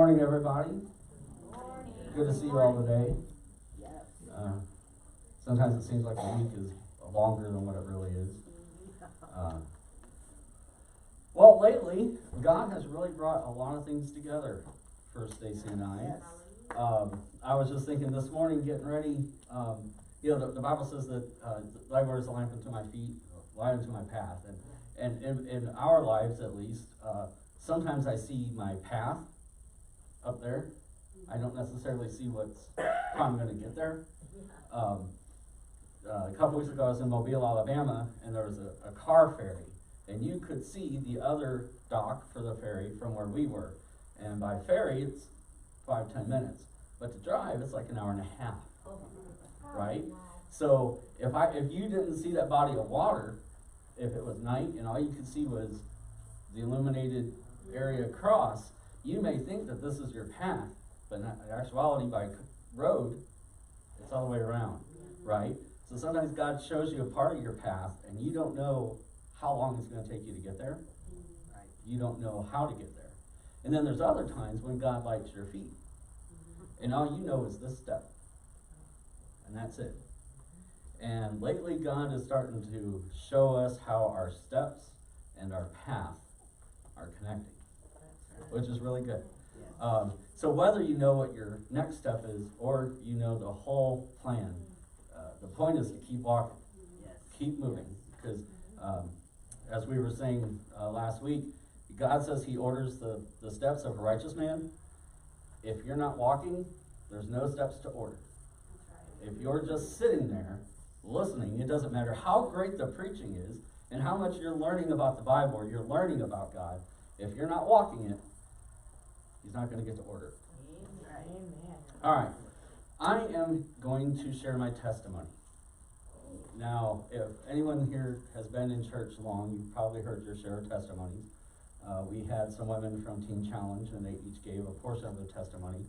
Morning, everybody. Morning. Good to see you all today. Yes. Sometimes it seems like a week is longer than what it really is. Well, lately, God has really brought a lot of things together for Stacy and I. Yes. I was just thinking this morning, getting ready. The Bible says that thy word is a lamp unto my feet, light unto my path. And in our lives, at least, sometimes I see my path up there. I don't necessarily see how I'm going to get there. A couple weeks ago, I was in Mobile, Alabama, and there was a car ferry, and you could see the other dock for the ferry from where we were. And by ferry, it's 5-10 minutes, but to drive, it's like an hour and a half, right? So if you didn't see that body of water, if it was night and all you could see was the illuminated area across, you may think that this is your path, but in actuality, by road, it's all the way around, right? So sometimes God shows you a part of your path, and you don't know how long it's going to take you to get there. Right? You don't know how to get there. And then there's other times when God lights your feet, and all you know is this step, and that's it. And lately, God is starting to show us how our steps and our path are connecting, which is really good. So whether you know what your next step is or you know the whole plan, the point is to keep walking, keep moving, because as we were saying last week, God says he orders the steps of a righteous man. If you're not walking, there's no steps to order. If you're just sitting there listening, it doesn't matter how great the preaching is and how much you're learning about the Bible or you're learning about God. If you're not walking it, he's not going to get to order. Amen. All right. I am going to share my testimony. Now, if anyone here has been in church long, you've probably heard your share of testimonies. We had some women from Teen Challenge, and they each gave a portion of their testimony.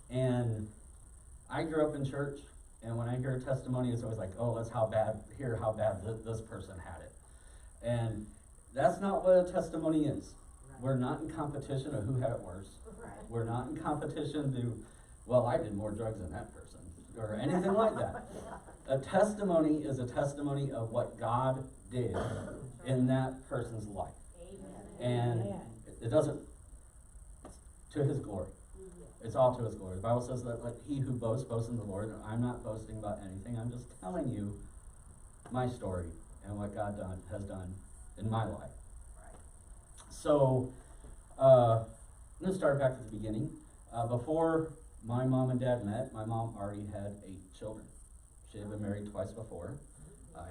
And I grew up in church, and when I hear a testimony, it's always like, oh, let's hear how bad this person had it. And that's not what a testimony is. We're not in competition of who had it worse. Right. We're not in competition to, well, I did more drugs than that person, or anything like that. A testimony is a testimony of what God did in that person's life. And it doesn't, to his glory. It's all to his glory. The Bible says that he who boasts in the Lord. I'm not boasting about anything. I'm just telling you my story and what God has done in my life. So, I'm going to start back at the beginning. Before my mom and dad met, my mom already had 8 children. She had been married twice before.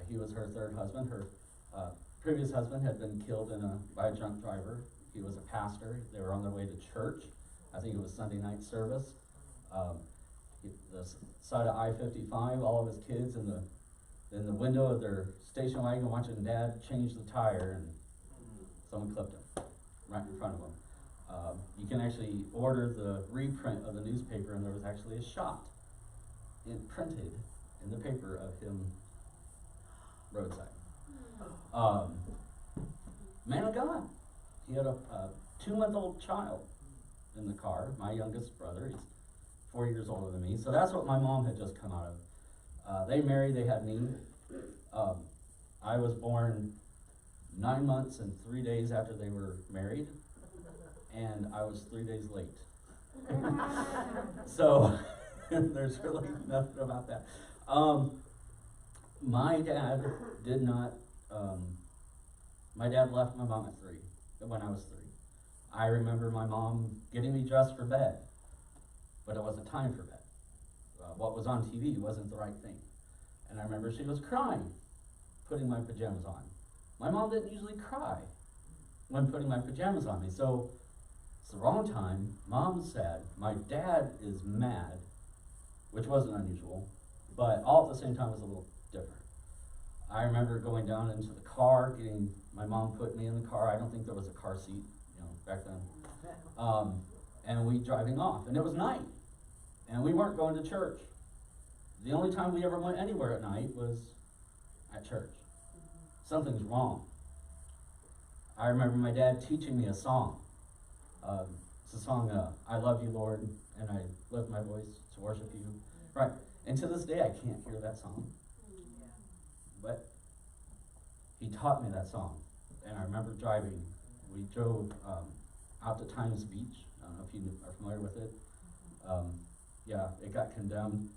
He was her third husband. Her previous husband had been killed by a drunk driver. He was a pastor. They were on their way to church. I think it was Sunday night service. The side of I-55, all of his kids in the window of their station wagon watching Dad change the tire, and someone clipped him right in front of him. You can actually order the reprint of the newspaper, and there was actually a shot printed in the paper of him roadside. Man of God. He had a 2-month-old child in the car, my youngest brother. He's 4 years older than me. So that's what my mom had just come out of. They married, they had me. I was born 9 months and 3 days after they were married, and I was 3 days late. So there's really nothing about that. My dad did not, my dad left my mom at 3, when I was 3. I remember my mom getting me dressed for bed, but it wasn't time for bed. What was on TV wasn't the right thing. And I remember she was crying, putting my pajamas on. My mom didn't usually cry when putting my pajamas on me, so it's the wrong time. Mom's sad. My dad is mad, which wasn't unusual, but all at the same time was a little different. I remember going down into the car, my mom put me in the car. I don't think there was a car seat, back then. And we driving off, and it was night, and we weren't going to church. The only time we ever went anywhere at night was at church. Something's wrong. I remember my dad teaching me a song. It's a song, I love you, Lord, and I lift my voice to worship you. Right. And to this day, I can't hear that song. But he taught me that song. And I remember driving. We drove out to Times Beach. I don't know if you are familiar with it. Yeah, it got condemned.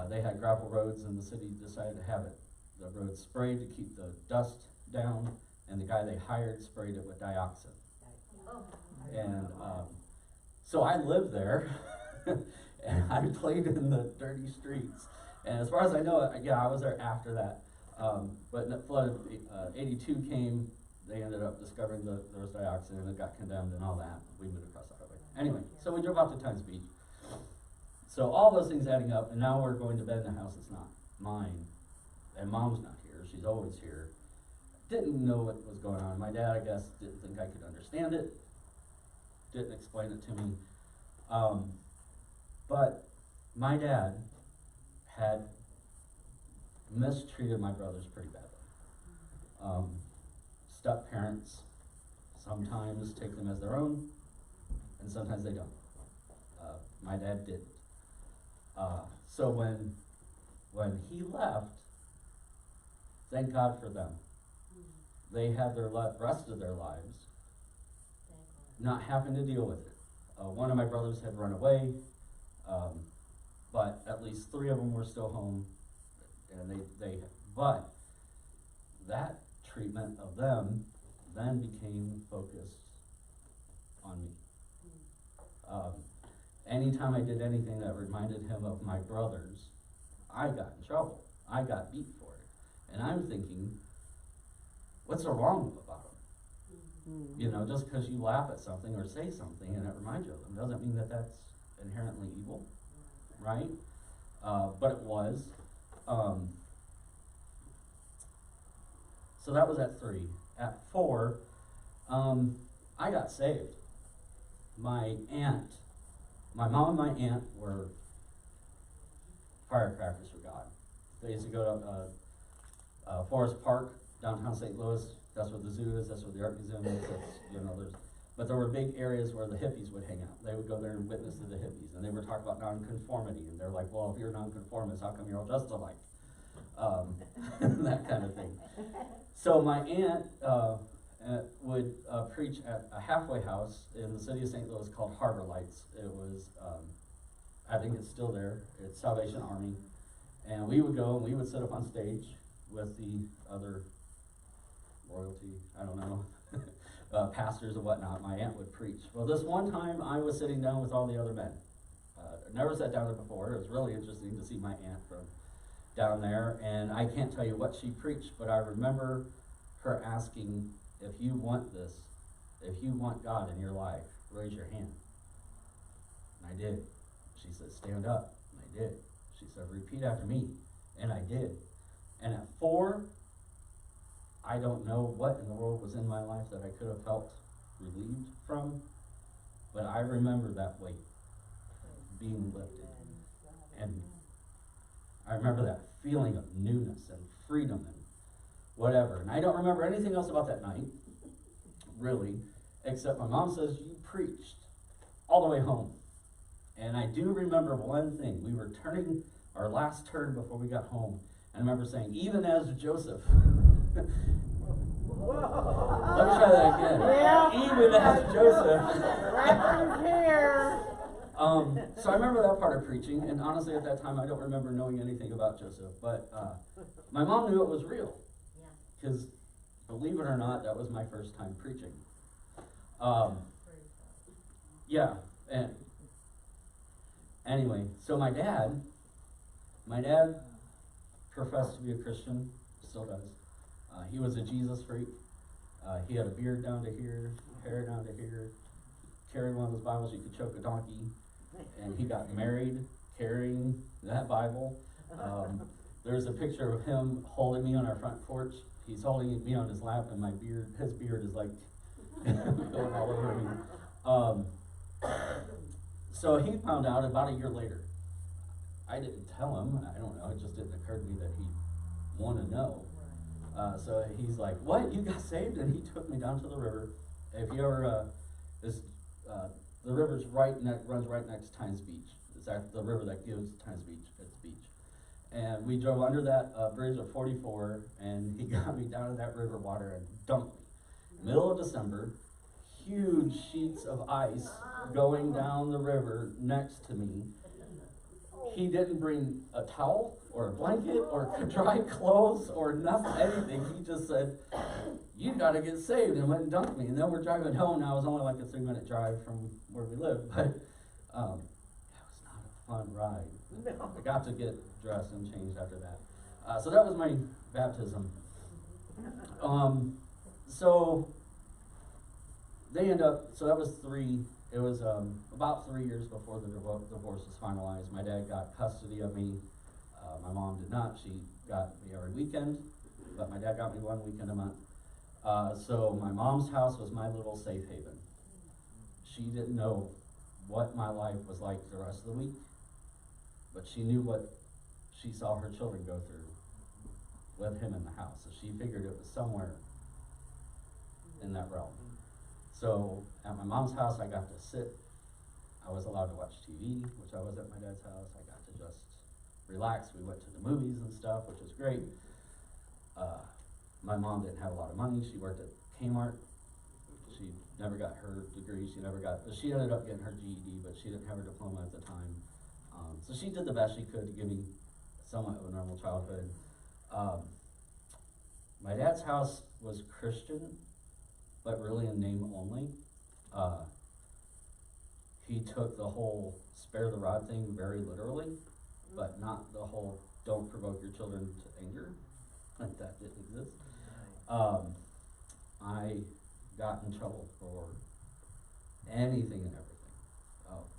They had gravel roads, and the city decided to have the roads sprayed to keep the dust down, and the guy they hired sprayed it with dioxin. And so I lived there, and I played in the dirty streets. And as far as I know, yeah, I was there after that. But the flood of 82 came. They ended up discovering there was dioxin, and it got condemned and all that. We moved across the highway. Anyway, so we drove out to Times Beach. So all those things adding up, and now we're going to bed in a house that's not mine. And Mom's not here. She's always here. Didn't know what was going on. My dad, I guess, didn't think I could understand it. Didn't explain it to me. But my dad had mistreated my brothers pretty badly. Step parents sometimes take them as their own, and sometimes they don't. My dad didn't. So when he left, thank God for them. They had their rest of their lives not having to deal with it. One of my brothers had run away, but at least 3 of them were still home, and but that treatment of them then became focused on me. Anytime I did anything that reminded him of my brothers, I got in trouble. I got beat for it. And I'm thinking, what's so wrong about them? You know, just because you laugh at something or say something and it reminds you of them doesn't mean that that's inherently evil, right? But it was. So that was at 3. At 4, I got saved. My mom and my aunt were firecrackers for God. They used to go to Forest Park, downtown St. Louis. That's where the zoo is. That's where the art museum is. But there were big areas where the hippies would hang out. They would go there and witness to the hippies, and they would talk about nonconformity. And they're like, "Well, if you're nonconformist, how come you're all dressed alike?" That kind of thing. So my aunt would preach at a halfway house in the city of St. Louis called Harbor Lights. It was, I think it's still there. It's Salvation Army. And we would go and we would sit up on stage with the other royalty, I don't know, pastors and whatnot. My aunt would preach. Well, this one time I was sitting down with all the other men. Never sat down there before. It was really interesting to see my aunt from down there. And I can't tell you what she preached, but I remember her asking, if you want this, if you want God in your life, raise your hand. And I did. She said, stand up. And I did. She said, repeat after me. And I did. And at 4, I don't know what in the world was in my life that I could have felt relieved from, but I remember that weight being lifted. And I remember that feeling of newness and freedom and whatever. And I don't remember anything else about that night, really, except my mom says, you preached all the way home. And I do remember one thing. We were turning our last turn before we got home. And I remember saying, even as Joseph. Let me try that again. Yeah. Even as Joseph. Reference here. So I remember that part of preaching, and honestly at that time I don't remember knowing anything about Joseph, but my mom knew it was real, because believe it or not, that was my first time preaching. Yeah, and anyway, so my dad professed to be a Christian, still does. He was a Jesus freak. He had a beard down to here, hair down to here, carried one of those Bibles you could choke a donkey, and he got married carrying that Bible. There's a picture of him holding me on our front porch. He's holding me on his lap, and his beard is like going all over me. So he found out about a year later. I didn't tell him, I don't know, it just didn't occur to me that he'd want to know. So he's like, what, you got saved? And he took me down to the river. If you ever, this the river's runs right next to Times Beach. It's the river that gives Times Beach its beach. And we drove under that bridge of 44, and he got me down in that river water and dumped me. Middle of December, huge sheets of ice going down the river next to me. He didn't bring a towel or a blanket or dry clothes or nothing, anything. He just said, "You gotta get saved," and went and dumped me. And then we're driving home. Now it was only like a 3-minute drive from where we live, but that was not a fun ride. I got to get dressed and changed after that. So that was my baptism. So they end up, so that was it was about 3 years before the divorce was finalized. My dad got custody of me. My mom did not. She got me every weekend, but my dad got me 1 weekend a month. So my mom's house was my little safe haven. She didn't know what my life was like the rest of the week, but she knew what she saw her children go through with him in the house. So she figured it was somewhere in that realm. So at my mom's house, I got to sit. I was allowed to watch TV, which I was at my dad's house. I got to just relax. We went to the movies and stuff, which was great. My mom didn't have a lot of money. She worked at Kmart. She never got her degree. She ended up getting her GED, but she didn't have her diploma at the time. So she did the best she could to give me somewhat of a normal childhood. My dad's house was Christian, but really in name only. He took the whole spare the rod thing very literally, but not the whole don't provoke your children to anger. Like that didn't exist. I got in trouble for anything and everything.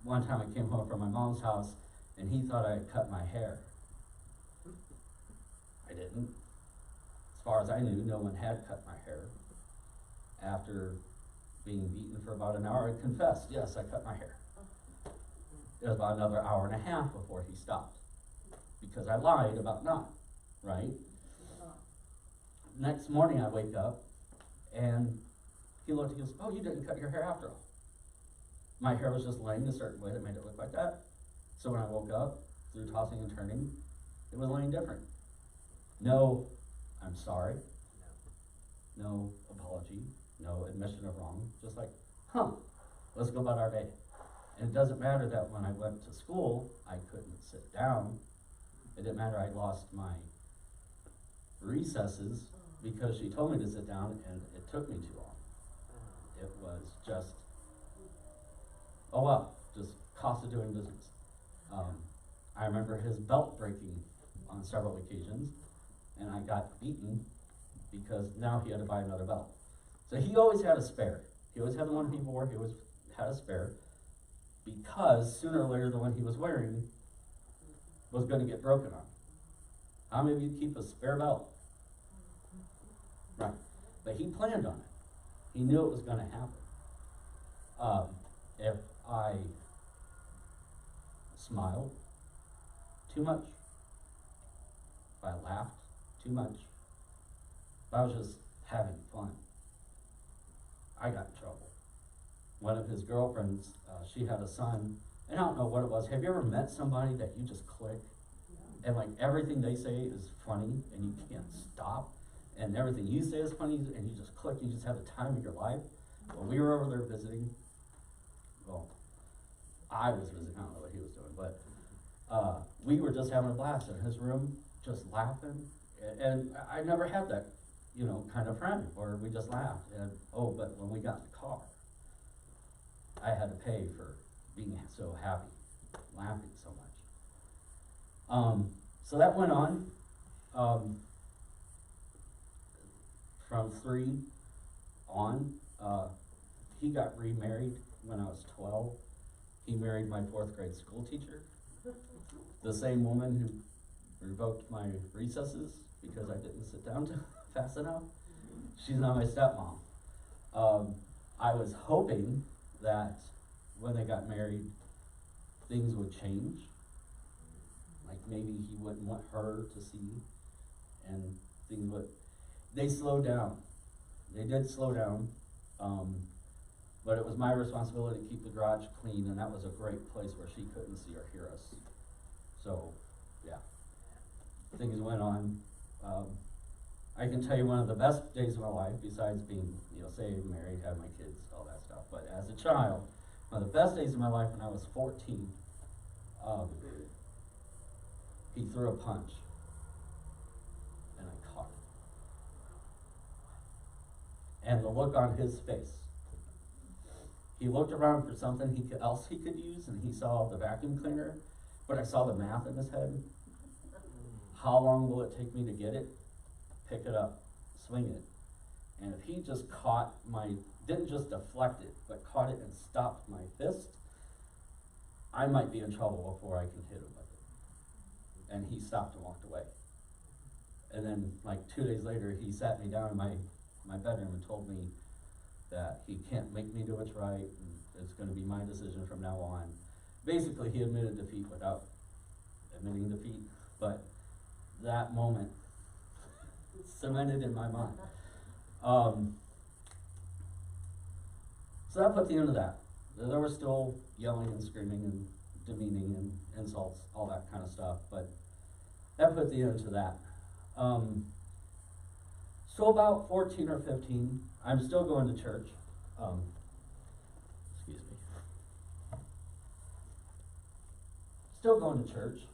One time I came home from my mom's house and he thought I had cut my hair. I didn't. As far as I knew, no one had cut my hair. After being beaten for about an hour, I confessed, yes, I cut my hair. It was about another hour and a half before he stopped, because I lied about not, right? Next morning I wake up, and he goes, "Oh, you didn't cut your hair after all." My hair was just laying a certain way that made it look like that. So when I woke up, through tossing and turning, it was laying different. No, I'm sorry. No apology. No admission of wrong. Just like, let's go about our day. And it doesn't matter that when I went to school, I couldn't sit down. It didn't matter I lost my recesses because she told me to sit down and it took me too long. It was just, oh well, just cost of doing business. I remember his belt breaking on several occasions, and I got beaten because now he had to buy another belt. So he always had a spare. He always had the one people wore, he always had a spare, because sooner or later the one he was wearing was going to get broken on. How many of you keep a spare belt? Right. But he planned on it. He knew it was going to happen. If I smiled too much, if I laughed too much, if I was just having fun, I got in trouble. One of his girlfriends, she had a son, and I don't know what it was. Have you ever met somebody that you just click? And like everything they say is funny and you can't stop, and everything you say is funny and you just click, you just have the time of your life? Well, we were over there visiting. Well, I was visiting, I don't know what he was doing, but we were just having a blast in his room, just laughing. And I never had that, kind of friend where we just laughed. And but when we got in the car, I had to pay for being so happy, laughing so much. So that went on. From 3 on, he got remarried when I was 12. He married my 4th grade school teacher, the same woman who revoked my recesses because I didn't sit down fast enough. She's now my stepmom. I was hoping that when they got married, things would change. Like maybe he wouldn't want her to see, and things would. They slowed down. They did slow down. But it was my responsibility to keep the garage clean, and that was a great place where she couldn't see or hear us. So, yeah, things went on. I can tell you one of the best days of my life, besides being, saved, married, having my kids, all that stuff. But as a child, one of the best days of my life when I was 14, he threw a punch, and I caught it. And the look on his face. He looked around for something else he could use, and he saw the vacuum cleaner, but I saw the math in his head. How long will it take me to get it? Pick it up, swing it. And if he just didn't just deflect it, but caught it and stopped my fist, I might be in trouble before I can hit him with it. And he stopped and walked away. And then, 2 days later, he sat me down in my bedroom and told me that he can't make me do what's right, and it's going to be my decision from now on. Basically, he admitted defeat without admitting defeat, but that moment cemented in my mind. So that put the end of that. There was still yelling and screaming and demeaning and insults, all that kind of stuff, but that put the end to that. So about 14 or 15, I'm still going to church. Excuse me. Still going to church,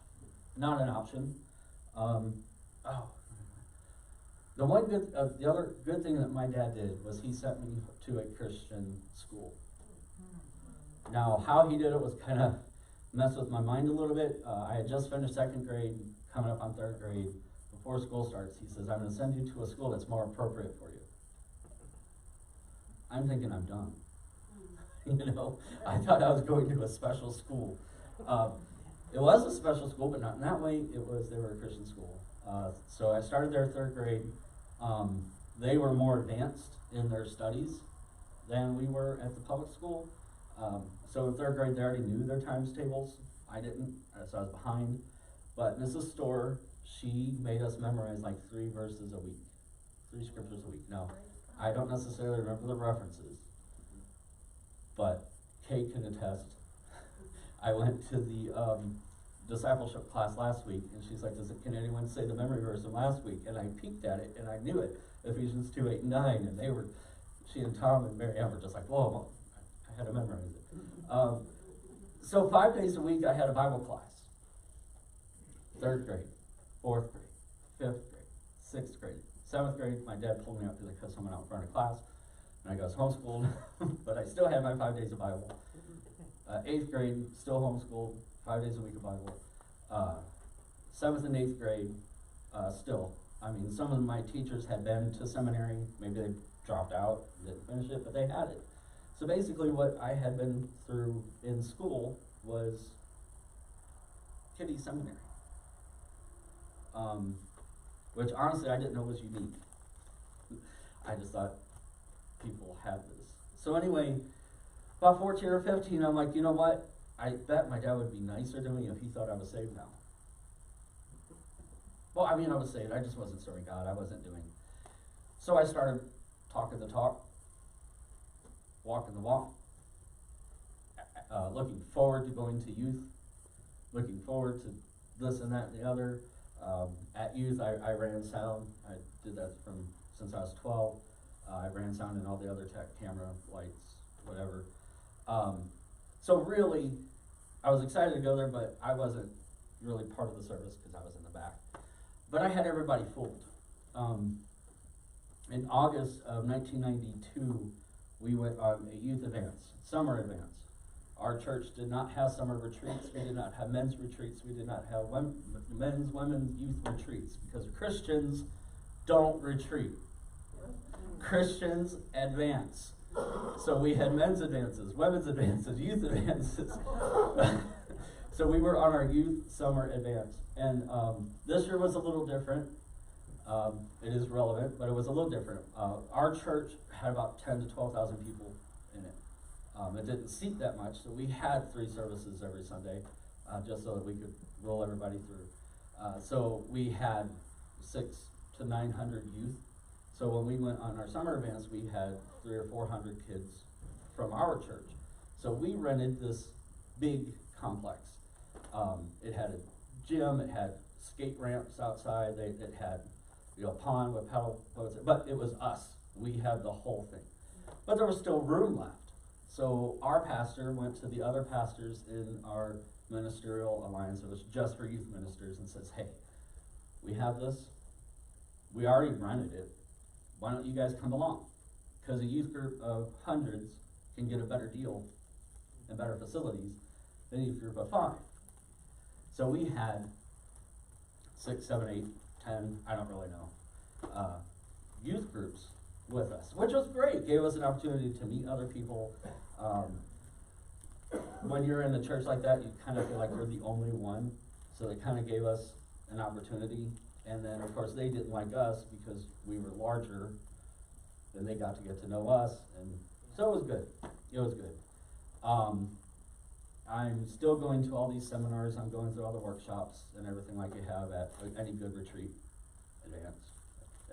not an option. The other good thing that my dad did was he sent me to a Christian school. Now, how he did it was kind of mess with my mind a little bit. I had just finished second grade, coming up on third grade. Before school starts, he says, I'm going to send you to a school that's more appropriate for you. I'm thinking I'm done. I thought I was going to a special school. It was a special school, but not in that way. They were a Christian school. So I started there third grade. They were more advanced in their studies than we were at the public school. So in third grade, they already knew their times tables. I didn't, so I was behind. But Mrs. Storr, she made us memorize 3 verses a week, 3 scriptures a week. Now, I don't necessarily remember the references, but Kate can attest. I went to the discipleship class last week, and she's like, can anyone say the memory verse from last week? And I peeked at it, and I knew it, Ephesians 2, 8, 9, and she and Tom and Mary Ann were just like, whoa, I had to memorize it. So 5 days a week, I had a Bible class. 3rd grade, 4th grade, 5th grade, 6th grade, 7th grade, my dad pulled me up because I cut someone out in front of class, and I was homeschooled, but I still had my 5 days of Bible. 8th grade, still homeschooled, 5 days a week of Bible. 7th and 8th grade, still. Some of my teachers had been to seminary, maybe they dropped out, didn't finish it, but they had it. So basically what I had been through in school was kiddie seminary. Which honestly I didn't know was unique. I just thought people had this. So anyway, about 14 or 15, I'm like, you know what? I bet my dad would be nicer to me if he thought I was saved now. Well, I was saved. I just wasn't serving God. I wasn't doing. So I started talking the talk, walking the walk, looking forward to going to youth, looking forward to this and that and the other. At youth, I ran sound. I did that since I was 12. I ran sound and all the other tech, camera, lights, whatever. So really, I was excited to go there, but I wasn't really part of the service because I was in the back. But I had everybody fooled. In August of 1992, we went on a youth advance, summer advance. Our church did not have summer retreats. We did not have men's retreats. We did not have men's, women's, youth retreats because Christians don't retreat. Christians advance. So we had men's advances, women's advances, youth advances. So we were on our youth summer advance. And this year was a little different. It is relevant, but it was a little different. Our church had about 10 to 12,000 people in it. It didn't seat that much, so we had 3 services every Sunday, just so that we could roll everybody through. So we had 600 to 900 youth. So when we went on our summer events, we had 300 or 400 kids from our church. So we rented this big complex. It had a gym, it had skate ramps outside, it had, you know, a pond with paddle boats, but it was us. We had the whole thing. But there was still room left. So our pastor went to the other pastors in our ministerial alliance, it was just for youth ministers, and says, hey, we have this, we already rented it, why don't you guys come along? Because a youth group of hundreds can get a better deal and better facilities than a youth group of 5. So we had 6, 7, 8, 10, I don't really know, youth groups with us, which was great. Gave us an opportunity to meet other people. When you're in a church like that, you kind of feel like you're the only one. So they kind of gave us an opportunity. And then, of course, they didn't like us because we were larger. Then they got to get to know us. And so it was good. It was good. I'm still going to all these seminars. I'm going through all the workshops and everything like you have at any good retreat.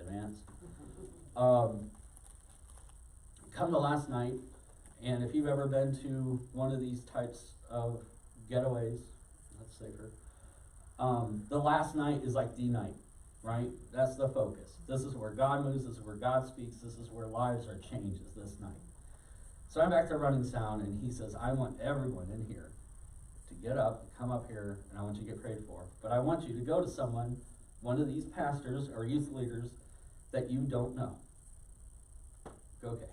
Advance. Come to last night, and if you've ever been to one of these types of getaways, that's safer, the last night is like the night, right? That's the focus. This is where God moves, this is where God speaks, this is where lives are changed, is this night. So I'm back to running sound, and he says, I want everyone in here to get up, come up here, and I want you to get prayed for. But I want you to go to someone, one of these pastors or youth leaders that you don't know. Okay.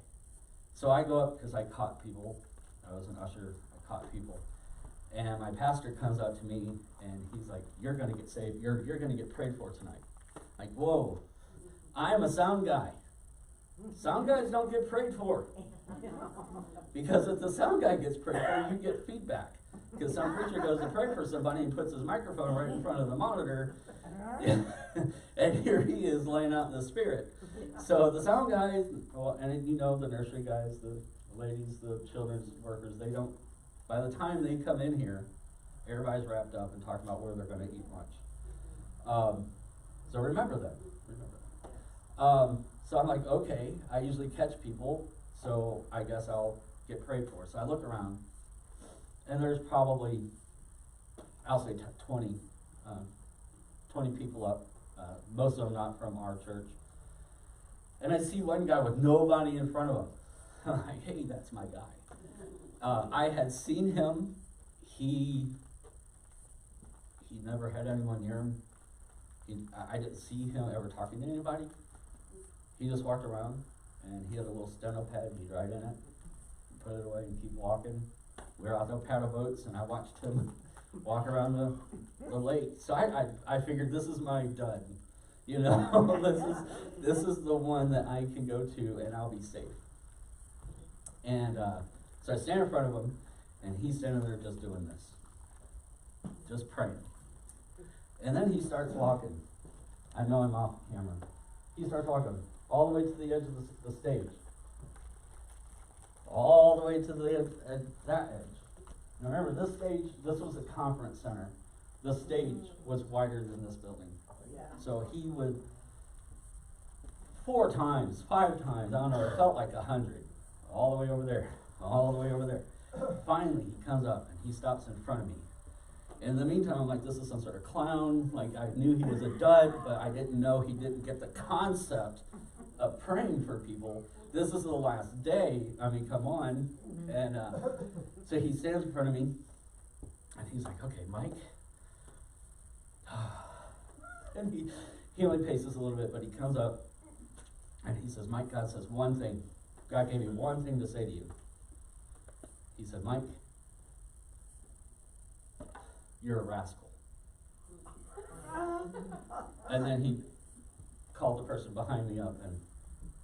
So I go up because I caught people. I was an usher. I caught people. And my pastor comes up to me and he's like, you're going to get saved. You're going to get prayed for tonight. Like, whoa. I'm a sound guy. Sound guys don't get prayed for. Because if the sound guy gets prayed for, you get feedback. Because some preacher goes to pray for somebody and puts his microphone right in front of the monitor. And here he is laying out in the spirit. So the sound guys, well, and you know the nursery guys, the ladies, the children's workers, they don't, by the time they come in here, everybody's wrapped up and talking about where they're going to eat lunch. So remember that. So I'm like, okay, I usually catch people, so I guess I'll get prayed for. So I look around, and there's probably, I'll say 20 people up, most of them not from our church. And I see one guy with nobody in front of him. I'm like, hey, that's my guy. I had seen him. He never had anyone near him. I didn't see him ever talking to anybody. He just walked around, and he had a little steno pad. He'd write in it, put it away, and keep walking. We were out there paddle boats, and I watched him walk around the lake. So I figured this is my dud. You know, this is the one that I can go to and I'll be safe. And so I stand in front of him, and he's standing there just doing this, just praying. And then he starts walking. I know I'm off camera. He starts walking all the way to the edge of the stage, all the way to the edge, that edge. Now remember, this stage, this was a conference center. The stage was wider than this building. So he would 4 times, 5 times, I don't know, it felt like 100. All the way over there, all the way over there. Finally, he comes up and he stops in front of me. In the meantime, I'm like, this is some sort of clown. Like, I knew he was a dud, but I didn't know he didn't get the concept of praying for people. This is the last day. I mean, come on. And so he stands in front of me, and he's like, okay, Mike. And he only paces a little bit, but he comes up, and he says, Mike, God says one thing. God gave me one thing to say to you. He said, Mike, you're a rascal. And then he called the person behind me up and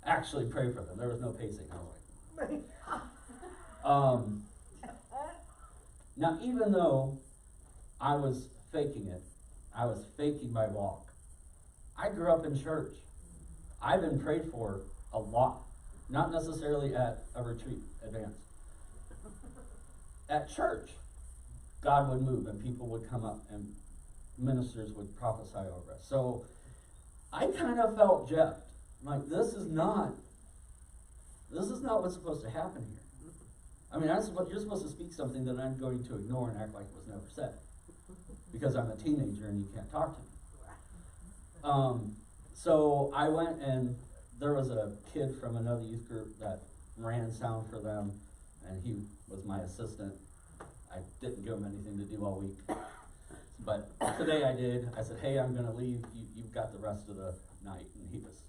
actually prayed for them. There was no pacing. I was like, now, even though I was faking it, I was faking my walk. I grew up in church. I've been prayed for a lot. Not necessarily at a retreat advance. At church, God would move and people would come up and ministers would prophesy over us. So I kind of felt gypped. Like, this is not what's supposed to happen here. I mean, you're supposed to speak something that I'm going to ignore and act like it was never said. Because I'm a teenager and you can't talk to me. So I went, and there was a kid from another youth group that ran sound for them, and he was my assistant. I didn't give him anything to do all week. But today I did. I said, hey, I'm going to leave. You've got the rest of the night. And he was,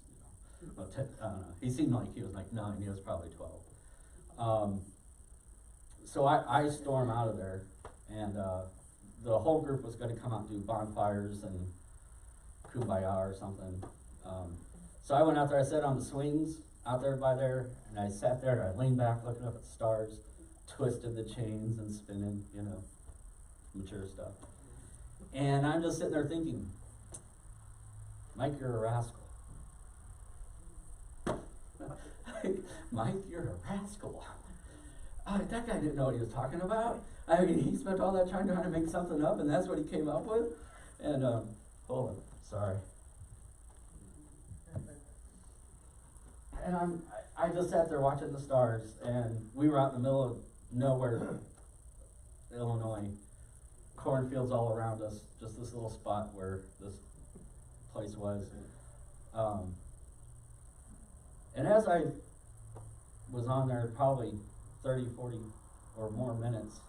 I don't know. He seemed like he was like 9. He was probably 12. So I storm out of there, and the whole group was going to come out and do bonfires and kumbaya or something. So I went out there. I sat on the swings out there by there, and I sat there, and I leaned back looking up at the stars, twisted the chains and spinning, mature stuff. And I'm just sitting there thinking, Mike, you're a rascal. Mike, you're a rascal. That guy didn't know what he was talking about. I mean, he spent all that time trying to make something up, and that's what he came up with. And, hold on, sorry. And I just sat there watching the stars, and we were out in the middle of nowhere, Illinois, cornfields all around us, just this little spot where this place was. And as I was on there probably 30, 40 or more minutes,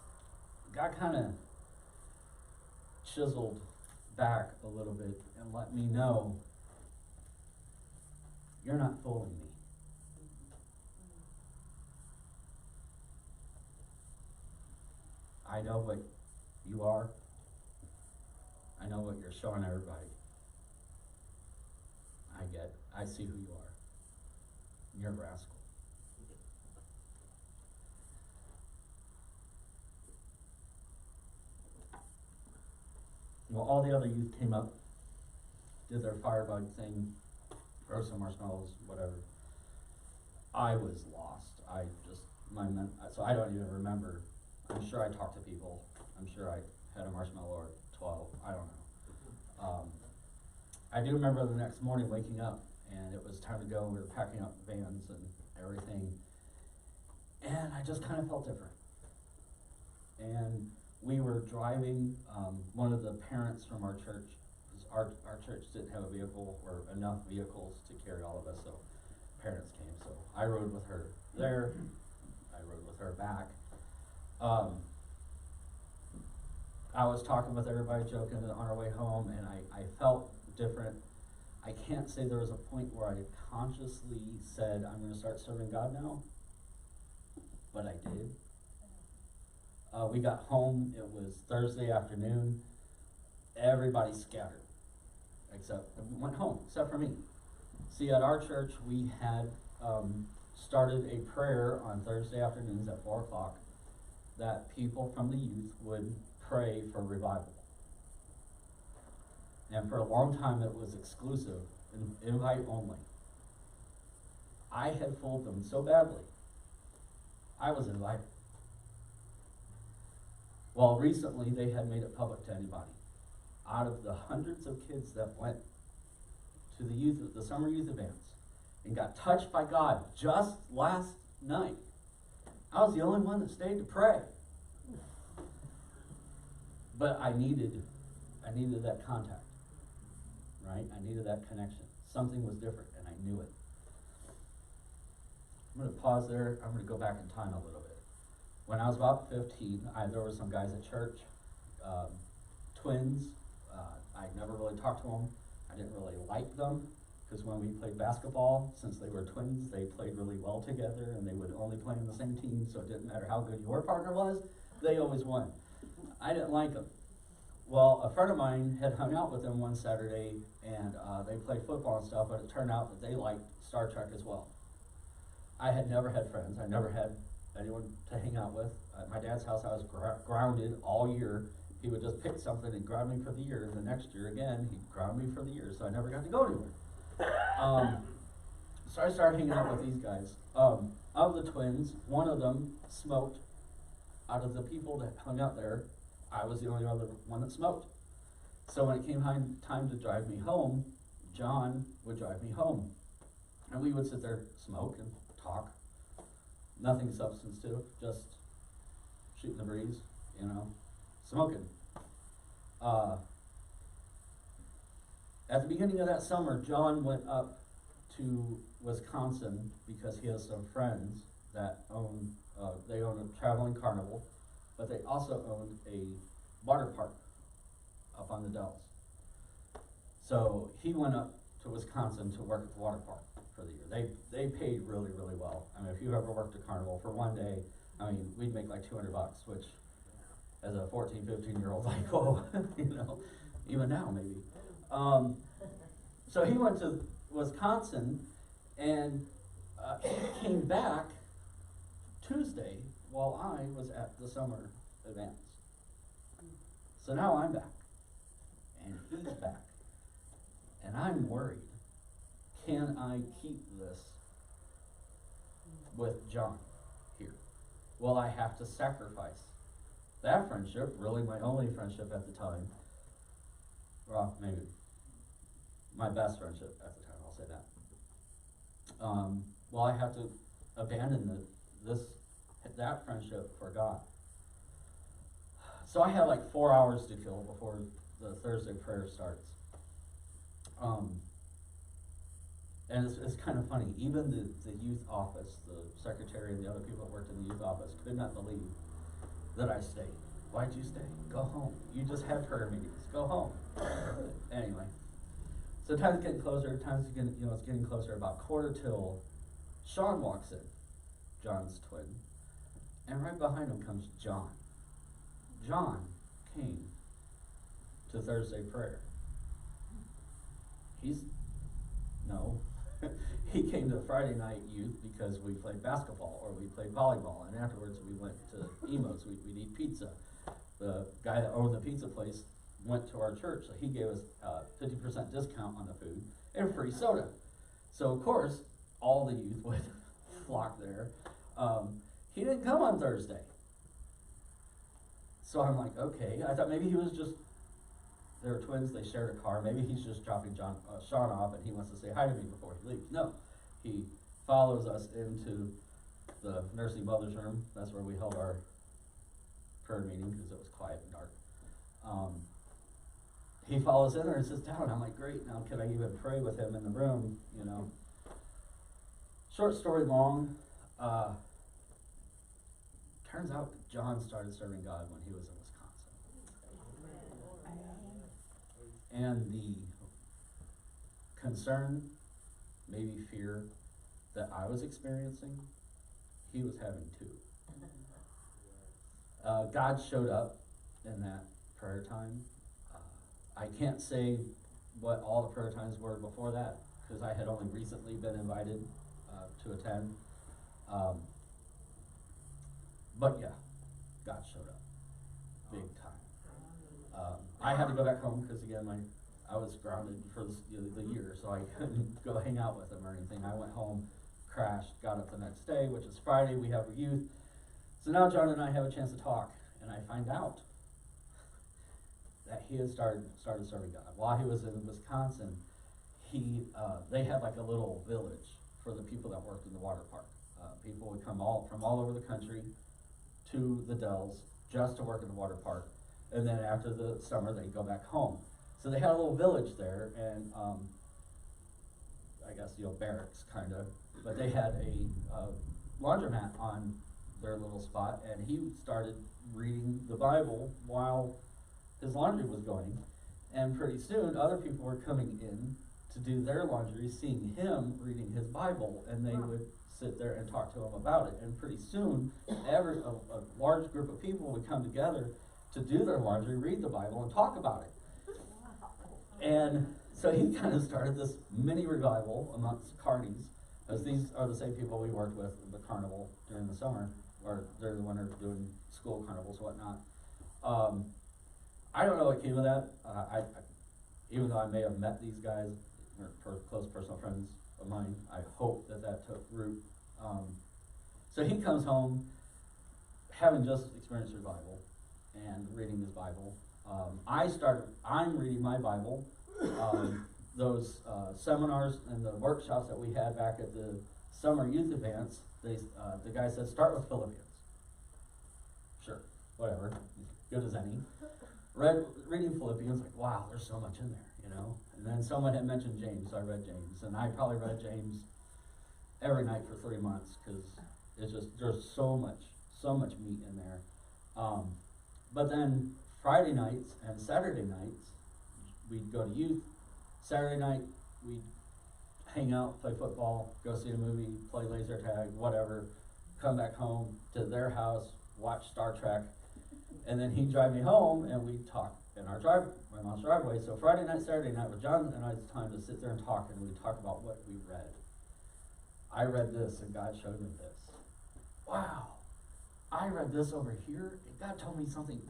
God kind of chiseled back a little bit and let me know, you're not fooling me. I know what you are. I know what you're showing everybody. I see who you are. You're a rascal. Well, all the other youth came up, did their firebug thing, throw some marshmallows, whatever. I was lost. So I don't even remember. I'm sure I talked to people. I'm sure I had a marshmallow or 12. I don't know. I do remember the next morning waking up, and it was time to go. We were packing up vans and everything. And I just kind of felt different. And we were driving, one of the parents from our church, because our church didn't have a vehicle or enough vehicles to carry all of us, so parents came. So I rode with her there. I rode with her back. I was talking with everybody, joking on our way home, and I felt different. I can't say there was a point where I consciously said, I'm going to start serving God now, but I did. We got home, it was Thursday afternoon. Everybody scattered, went home, except for me. See, at our church, we had started a prayer on Thursday afternoons at 4 o'clock that people from the youth would pray for revival. And for a long time it was exclusive, invite only. I had fooled them so badly. I was invited. Well, recently they had made it public to anybody. Out of the hundreds of kids that went to the summer youth events and got touched by God just last night, I was the only one that stayed to pray. But I needed that contact, right? I needed that connection. Something was different, and I knew it. I'm going to pause there. I'm going to go back in time a little bit. When I was about 15, there were some guys at church, twins. I never really talked to them. I didn't really like them, because when we played basketball, since they were twins, they played really well together, and they would only play on the same team, so it didn't matter how good your partner was, they always won. I didn't like them. Well, a friend of mine had hung out with them one Saturday, and they played football and stuff, but it turned out that they liked Star Trek as well. I had never had friends. I never had anyone to hang out with. At my dad's house, I was grounded all year. He would just pick something and ground me for the year, and the next year again, he'd ground me for the year, so I never got to go anywhere. So I started hanging out with these guys. Of the twins, one of them smoked. Out of the people that hung out there, I was the only other one that smoked. So when it came time to drive me home, John would drive me home. And we would sit there, smoke and talk. Nothing substantive, just shooting the breeze, you know, smoking. At the beginning of that summer, John went up to Wisconsin because he has some friends that they own a traveling carnival, but they also owned a water park up on the Dells. So he went up to Wisconsin to work at the water park for the year. They paid really, really well. I mean, if you ever worked a carnival for one day, I mean, we'd make like $200, which as a 14, 15-year-old, like, whoa, you know, even now maybe. So he went to Wisconsin, and he came back Tuesday while I was at the summer events. So now I'm back, and he's back, and I'm worried. Can I keep this with John here? Will I have to sacrifice that friendship, really my only friendship at the time, well, maybe my best friendship at the time, I'll say that. Will I have to abandon that friendship for God? So I had like 4 hours to kill before the Thursday prayer starts. And it's kind of funny, even the youth office, the secretary and the other people that worked in the youth office could not believe that I stayed. Why'd you stay? Go home. You just had prayer meetings. Go home. Anyway, so time's getting closer. It's getting closer. About 1:45, Sean walks in, John's twin, and right behind him comes John. John came to Thursday prayer. He came to Friday night youth because we played basketball or we played volleyball, and afterwards we went to Emo's. We'd eat pizza. The guy that owned the pizza place went to our church, so he gave us a 50% discount on the food and free soda. So of course, all the youth would flock there. He didn't come on Thursday. So I'm like, okay, I thought maybe he was just, they were twins, they shared a car, maybe he's just dropping Sean off and he wants to say hi to me before he leaves. No, he follows us into the nursing mother's room. That's where we held our prayer meeting because it was quiet and dark. He follows in there and sits down. I'm like, great, now can I even pray with him in the room, you know? Short story long, turns out John started serving God when he was in Wisconsin. And the concern, maybe fear, that I was experiencing, he was having too. God showed up in that prayer time. I can't say what all the prayer times were before that, because I had only recently been invited to attend. But yeah, God showed up big time. I had to go back home because again, I was grounded for the year, so I couldn't go hang out with him or anything. I went home, crashed, got up the next day, which is Friday. We have youth. So now John and I have a chance to talk, and I find out that he had started serving God. While he was in Wisconsin, they had like a little village for the people that worked in the water park. People would come from all over the country to the Dells just to work in the water park, and then after the summer they'd go back home. So they had a little village there, and I guess barracks kind of, but they had a laundromat on their little spot, and he started reading the Bible while his laundry was going, and pretty soon other people were coming in to do their laundry, seeing him reading his Bible, and they would sit there and talk to him about it. And pretty soon, a large group of people would come together to do their laundry, read the Bible, and talk about it. And so he kind of started this mini revival amongst carnies, as these are the same people we worked with in the carnival during the summer, or during the winter doing school carnivals and whatnot. I don't know what came of that. Even though I may have met these guys, or close personal friends of mine, I hope that took root. So he comes home, having just experienced revival, and reading his Bible. I'm reading my Bible. Those seminars and the workshops that we had back at the summer youth advance, the guy said, start with Philippians. Sure. whatever, good as any. Reading Philippians, like, wow, there's so much in there, you know? And then someone had mentioned James, so I read James. And I probably read James every night for 3 months, because it's just, there's so much meat in there. But then Friday nights and Saturday nights, we'd go to youth. Saturday night, we'd hang out, play football, go see a movie, play laser tag, whatever, come back home to their house, watch Star Trek, and then he'd drive me home and we'd talk in our my mom's driveway. So Friday night, Saturday night was John and I's time to sit there and talk, and we'd talk about what we read. I read this and God showed me this. Wow, I read this over here and God told me something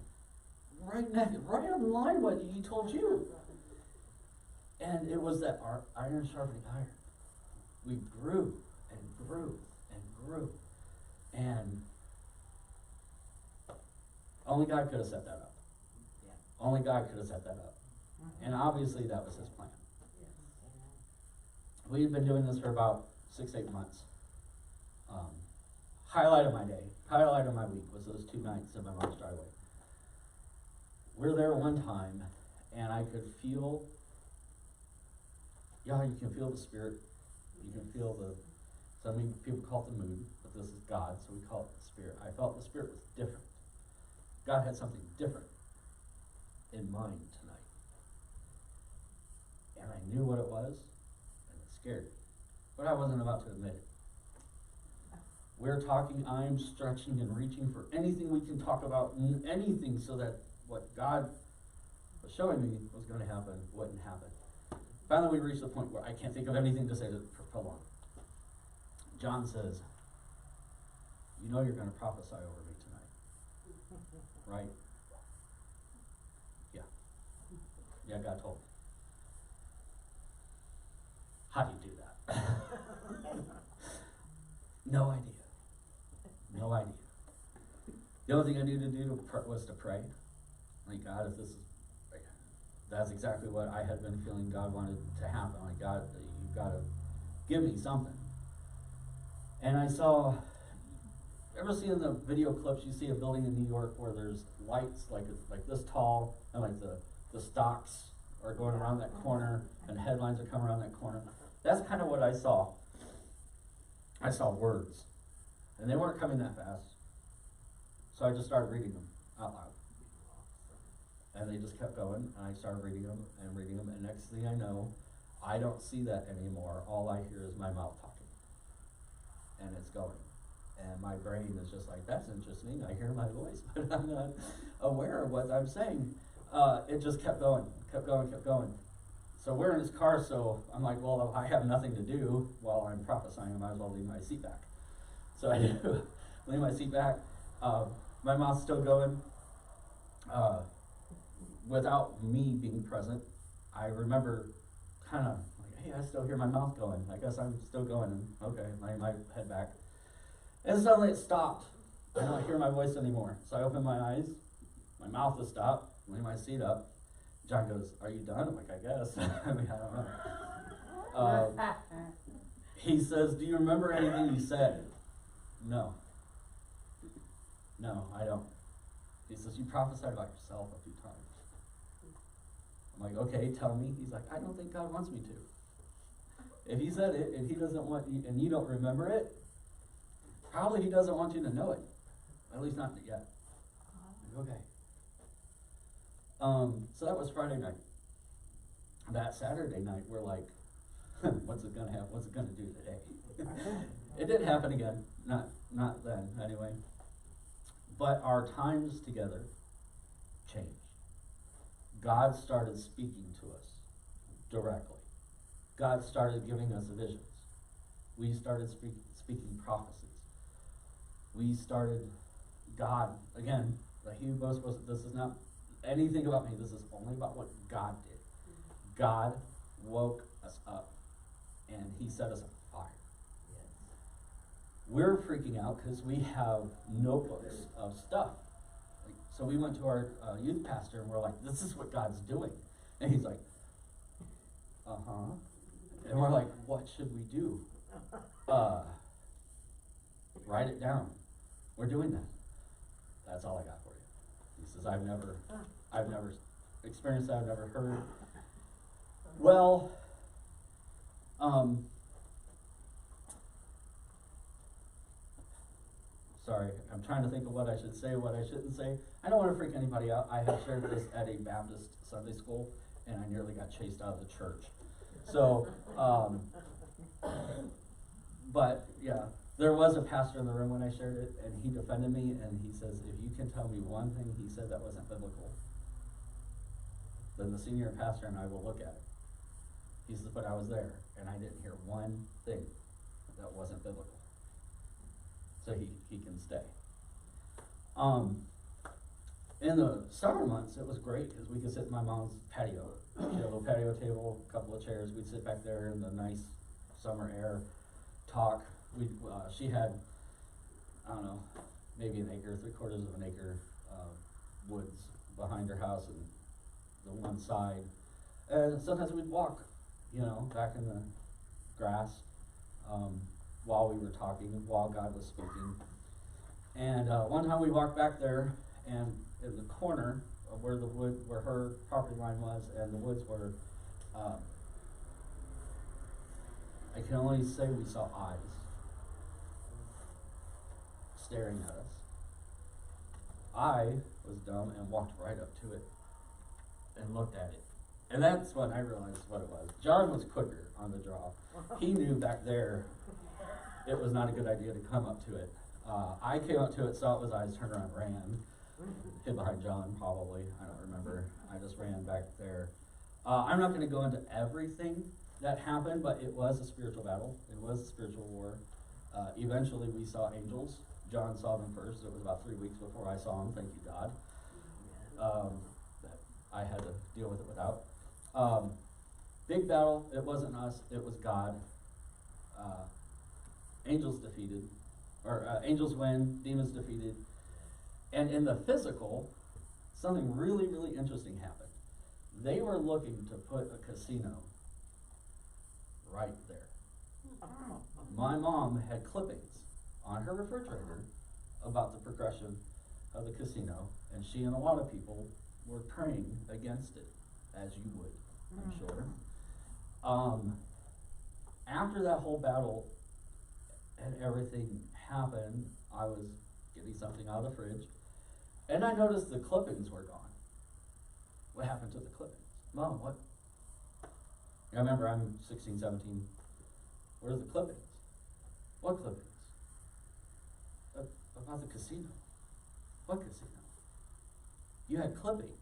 right on line what he told you. And it was that our iron sharpening iron. We grew and grew and grew. And only God could have set that up. Yeah. Only God could have set that up. And obviously that was his plan. We had been doing this for about 6-8 months. Highlight of my day, highlight of my week was those 2 nights in my mom's driveway. We're there one time, and I could feel, you can feel the spirit. You can feel some people call it the mood, but this is God, so we call it the spirit. I felt the spirit was different. God had something different in mind tonight. And I knew what it was, and it scared me. But I wasn't about to admit it. We're talking, I'm stretching and reaching for anything we can talk about, anything, so that what God was showing me was going to happen wouldn't happen. Finally, we reached the point where I can't think of anything to say for prolong. John says, you know you're going to prophesy over me tonight, right? Yeah, God told me. How do you do that? No idea. No idea. The only thing I needed to do was to pray. Like, God, if this is, that's exactly what I had been feeling God wanted to happen. Like, God, you've got to give me something. And I saw, ever seen the video clips, you see a building in New York where there's lights like this tall, and like the stalks are going around that corner, and headlines are coming around that corner. That's kind of what I saw. I saw words, and they weren't coming that fast. So I just started reading them out loud. And they just kept going, and I started reading them, and next thing I know, I don't see that anymore. All I hear is my mouth talking. And it's going. And my brain is just like, that's interesting, I hear my voice, but I'm not aware of what I'm saying. It just kept going. So we're in his car, so I'm like, well, if I have nothing to do while I'm prophesying, I might as well leave my seat back. So I do, leave my seat back. My mouth's still going. Without me being present, I remember kind of like, hey, I still hear my mouth going. I guess I'm still going. Okay, I might head back. And suddenly it stopped. I don't hear my voice anymore. So I open my eyes. My mouth has stopped. Lay my seat up. John goes, are you done? I'm like, I guess. I mean, I don't know. He says, do you remember anything you said? No. No, I don't. He says, you prophesied about yourself a few times. I'm like, okay, tell me. He's like, I don't think God wants me to. If he said it and he doesn't want you, and you don't remember it, probably he doesn't want you to know it. At least not yet. I'm like, okay. So that was Friday night. That Saturday night, we're like, what's it gonna have? What's it gonna do today? It didn't happen again. Not then, anyway. But our times together changed. God started speaking to us directly. God started giving us visions. We started speaking prophecies. We started, God, again, this is not anything about me. This is only about what God did. God woke us up, and he set us on fire. Yes. We're freaking out because we have notebooks of stuff. So we went to our youth pastor, and we're like, this is what God's doing. And he's like, uh-huh. And we're like, what should we do? Write it down. We're doing that. That's all I got for you. He says, I've never experienced that, I've never heard. Well, sorry, I'm trying to think of what I should say, what I shouldn't say. I don't want to freak anybody out. I have shared this at a Baptist Sunday school, and I nearly got chased out of the church. So, but yeah, there was a pastor in the room when I shared it, and he defended me, and he says, if you can tell me one thing he said that wasn't biblical, then the senior pastor and I will look at it. He says, but I was there, and I didn't hear one thing that wasn't biblical. So he can stay. In the summer months, it was great because we could sit in my mom's patio. She had a little patio table, a couple of chairs. We'd sit back there in the nice summer air, talk. She had, I don't know, maybe an acre, 3/4 of an acre woods behind her house and the one side. And sometimes we'd walk, back in the grass while we were talking, while God was speaking. And one time we walked back there, and in the corner of where her property line was and the woods were, I can only say we saw eyes staring at us. I was dumb and walked right up to it and looked at it. And that's when I realized what it was. John was quicker on the draw. He knew back there it was not a good idea to come up to it. I came up to it, saw it was eyes, turned around, ran. Hid behind John, probably. I don't remember. I just ran back there. I'm not going to go into everything that happened, but it was a spiritual battle. It was a spiritual war. Eventually, we saw angels. John saw them first. It was about 3 weeks before I saw them. Thank you, God. That I had to deal with it without. Big battle. It wasn't us. It was God. Angels defeated. Angels win. Demons defeated. And in the physical, something really, really interesting happened. They were looking to put a casino right there. My mom had clippings on her refrigerator about the progression of the casino, and she and a lot of people were praying against it, as you would, I'm sure. After that whole battle and everything happened, I was getting something out of the fridge, and I noticed the clippings were gone. What happened to the clippings? Mom, what? I remember I'm 16, 17. Where's the clippings? What clippings? About the casino. What casino? You had clippings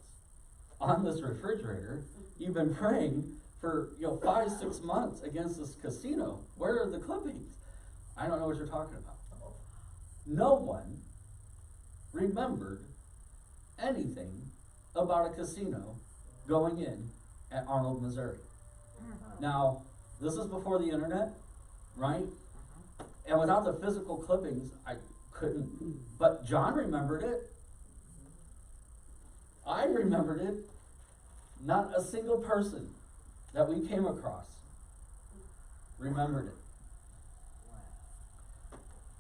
on this refrigerator. You've been praying for 5, 6 months against this casino. Where are the clippings? I don't know what you're talking about. No one remembered anything about a casino going in at Arnold, Missouri. Now, this is before the internet, right? And without the physical clippings, I couldn't, but John remembered it. I remembered it. Not a single person that we came across remembered it.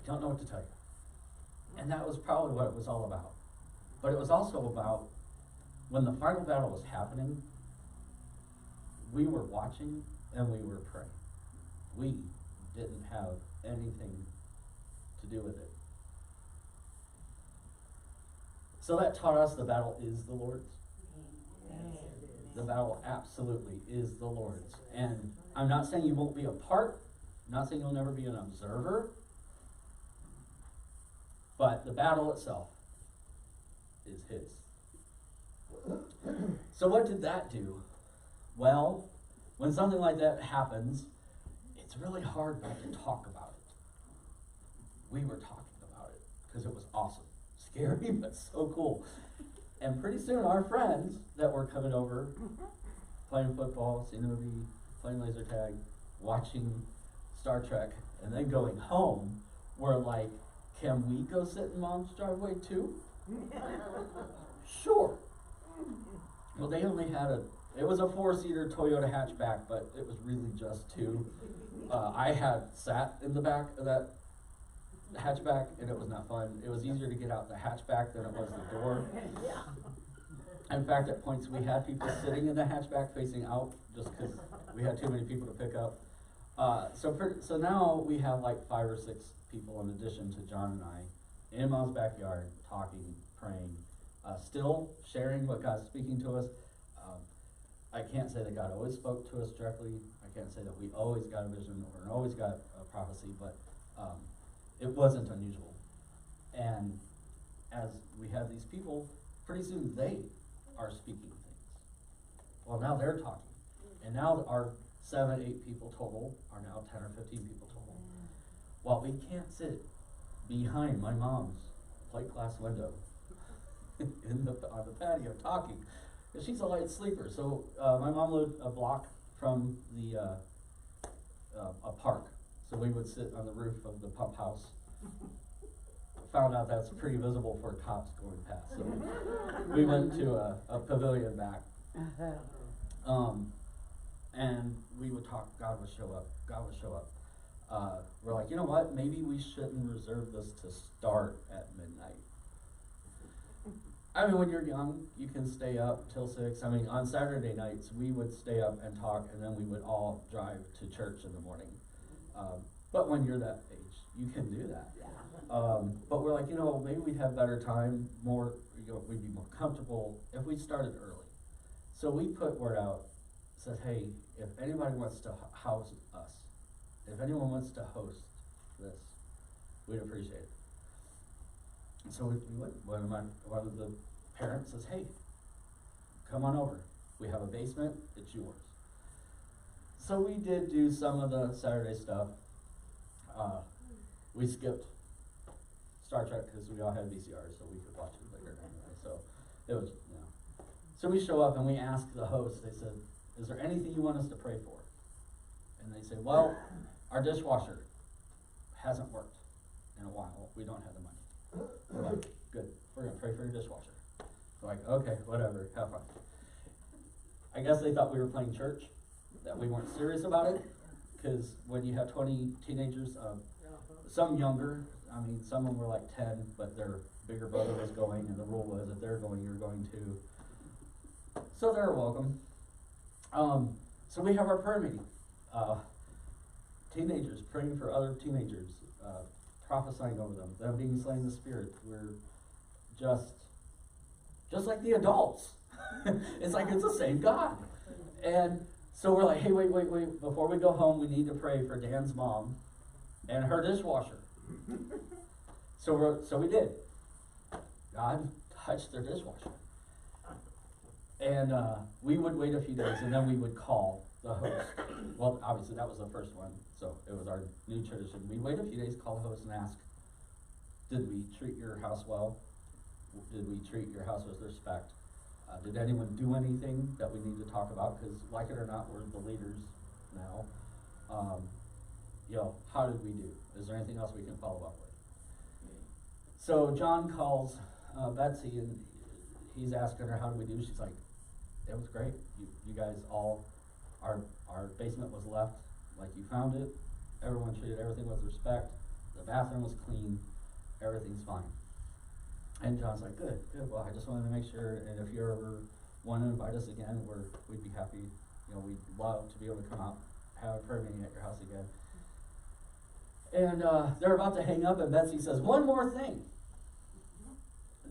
I don't know what to tell you. And that was probably what it was all about. But it was also about when the final battle was happening, we were watching and we were praying. We didn't have anything to do with it. So that taught us the battle is the Lord's. The battle absolutely is the Lord's. And I'm not saying you won't be a part. I'm not saying you'll never be an observer. But the battle itself is His. So what did that do? Well, when something like that happens, it's really hard not to talk about it. We were talking about it because it was awesome. Scary, but so cool. And pretty soon our friends that were coming over, playing football, seeing a movie, playing laser tag, watching Star Trek, and then going home, were like, can we go sit in Mom's driveway too? Sure. Well, they only had it was a 4-seater Toyota hatchback, but it was really just 2. I had sat in the back of that hatchback, and it was not fun. It was easier to get out the hatchback than it was the door. In fact, at points we had people sitting in the hatchback facing out just because we had too many people to pick up. So now we have like 5 or 6 people in addition to John and I in Mom's backyard talking, praying, still sharing what God's speaking to us. I can't say that God always spoke to us directly. I can't say that we always got a vision or always got a prophecy, but it wasn't unusual. And as we have these people, pretty soon they are speaking things. Well, now they're talking. And now our 7, 8 people total are now 10 or 15 people total. Well, we can't sit behind my mom's plate glass window on the patio talking. She's a light sleeper. So my mom lived a block from the a park. So we would sit on the roof of the pump house. Found out that's pretty visible for cops going past. So we went to a pavilion back. And we would talk, God would show up, God would show up. We're like, you know what, maybe we shouldn't reserve this to start at midnight. I mean, when you're young, you can stay up till 6. I mean, on Saturday nights, we would stay up and talk, and then we would all drive to church in the morning. But when you're that age, you can do that. But we're like, you know, maybe we'd have better time, more, you know, we'd be more comfortable if we started early. So we put word out, said, hey, if anybody wants to house us, if anyone wants to host this, we'd appreciate it. And so we went. One of the parents says, hey, come on over. We have a basement, it's yours. So we did do some of the Saturday stuff. We skipped Star Trek because we all had VCRs, so we could watch it later anyway. So it was, you know. So we show up and we ask the host, they said, is there anything you want us to pray for? And they say, well, our dishwasher hasn't worked in a while. We don't have the money. We're like, good, we're going to pray for your dishwasher. We're like, okay, whatever, have fun. I guess they thought we were playing church, that we weren't serious about it, because when you have 20 teenagers, some younger, I mean, some of them were like 10, but their bigger brother was going, and the rule was if they're going, you're going too. So they're welcome. So we have our prayer meeting. Teenagers praying for other teenagers, prophesying over them being slain in the Spirit. We're just like the adults. It's like it's the same God. And so we're like, hey, wait, before we go home, we need to pray for Dan's mom and her dishwasher. So we did. God touched their dishwasher. And we would wait a few days, and then we would call the host. Well, obviously that was the first one, so it was our new tradition. We'd wait a few days, call the host, and ask, did we treat your house well? Did we treat your house with respect? Did anyone do anything that we need to talk about? Because like it or not, we're the leaders now. You know, how did we do? Is there anything else we can follow up with? So John calls Betsy, and he's asking her, how do we do? She's like, it was great. You guys all, our basement was left like you found it. Everyone treated everything with respect. The bathroom was clean. Everything's fine. And John's like, good. Well, I just wanted to make sure, and if you ever want to invite us again, we'd be happy. You know, we'd love to be able to come out, have a prayer meeting at your house again. And they're about to hang up, and Betsy says, one more thing.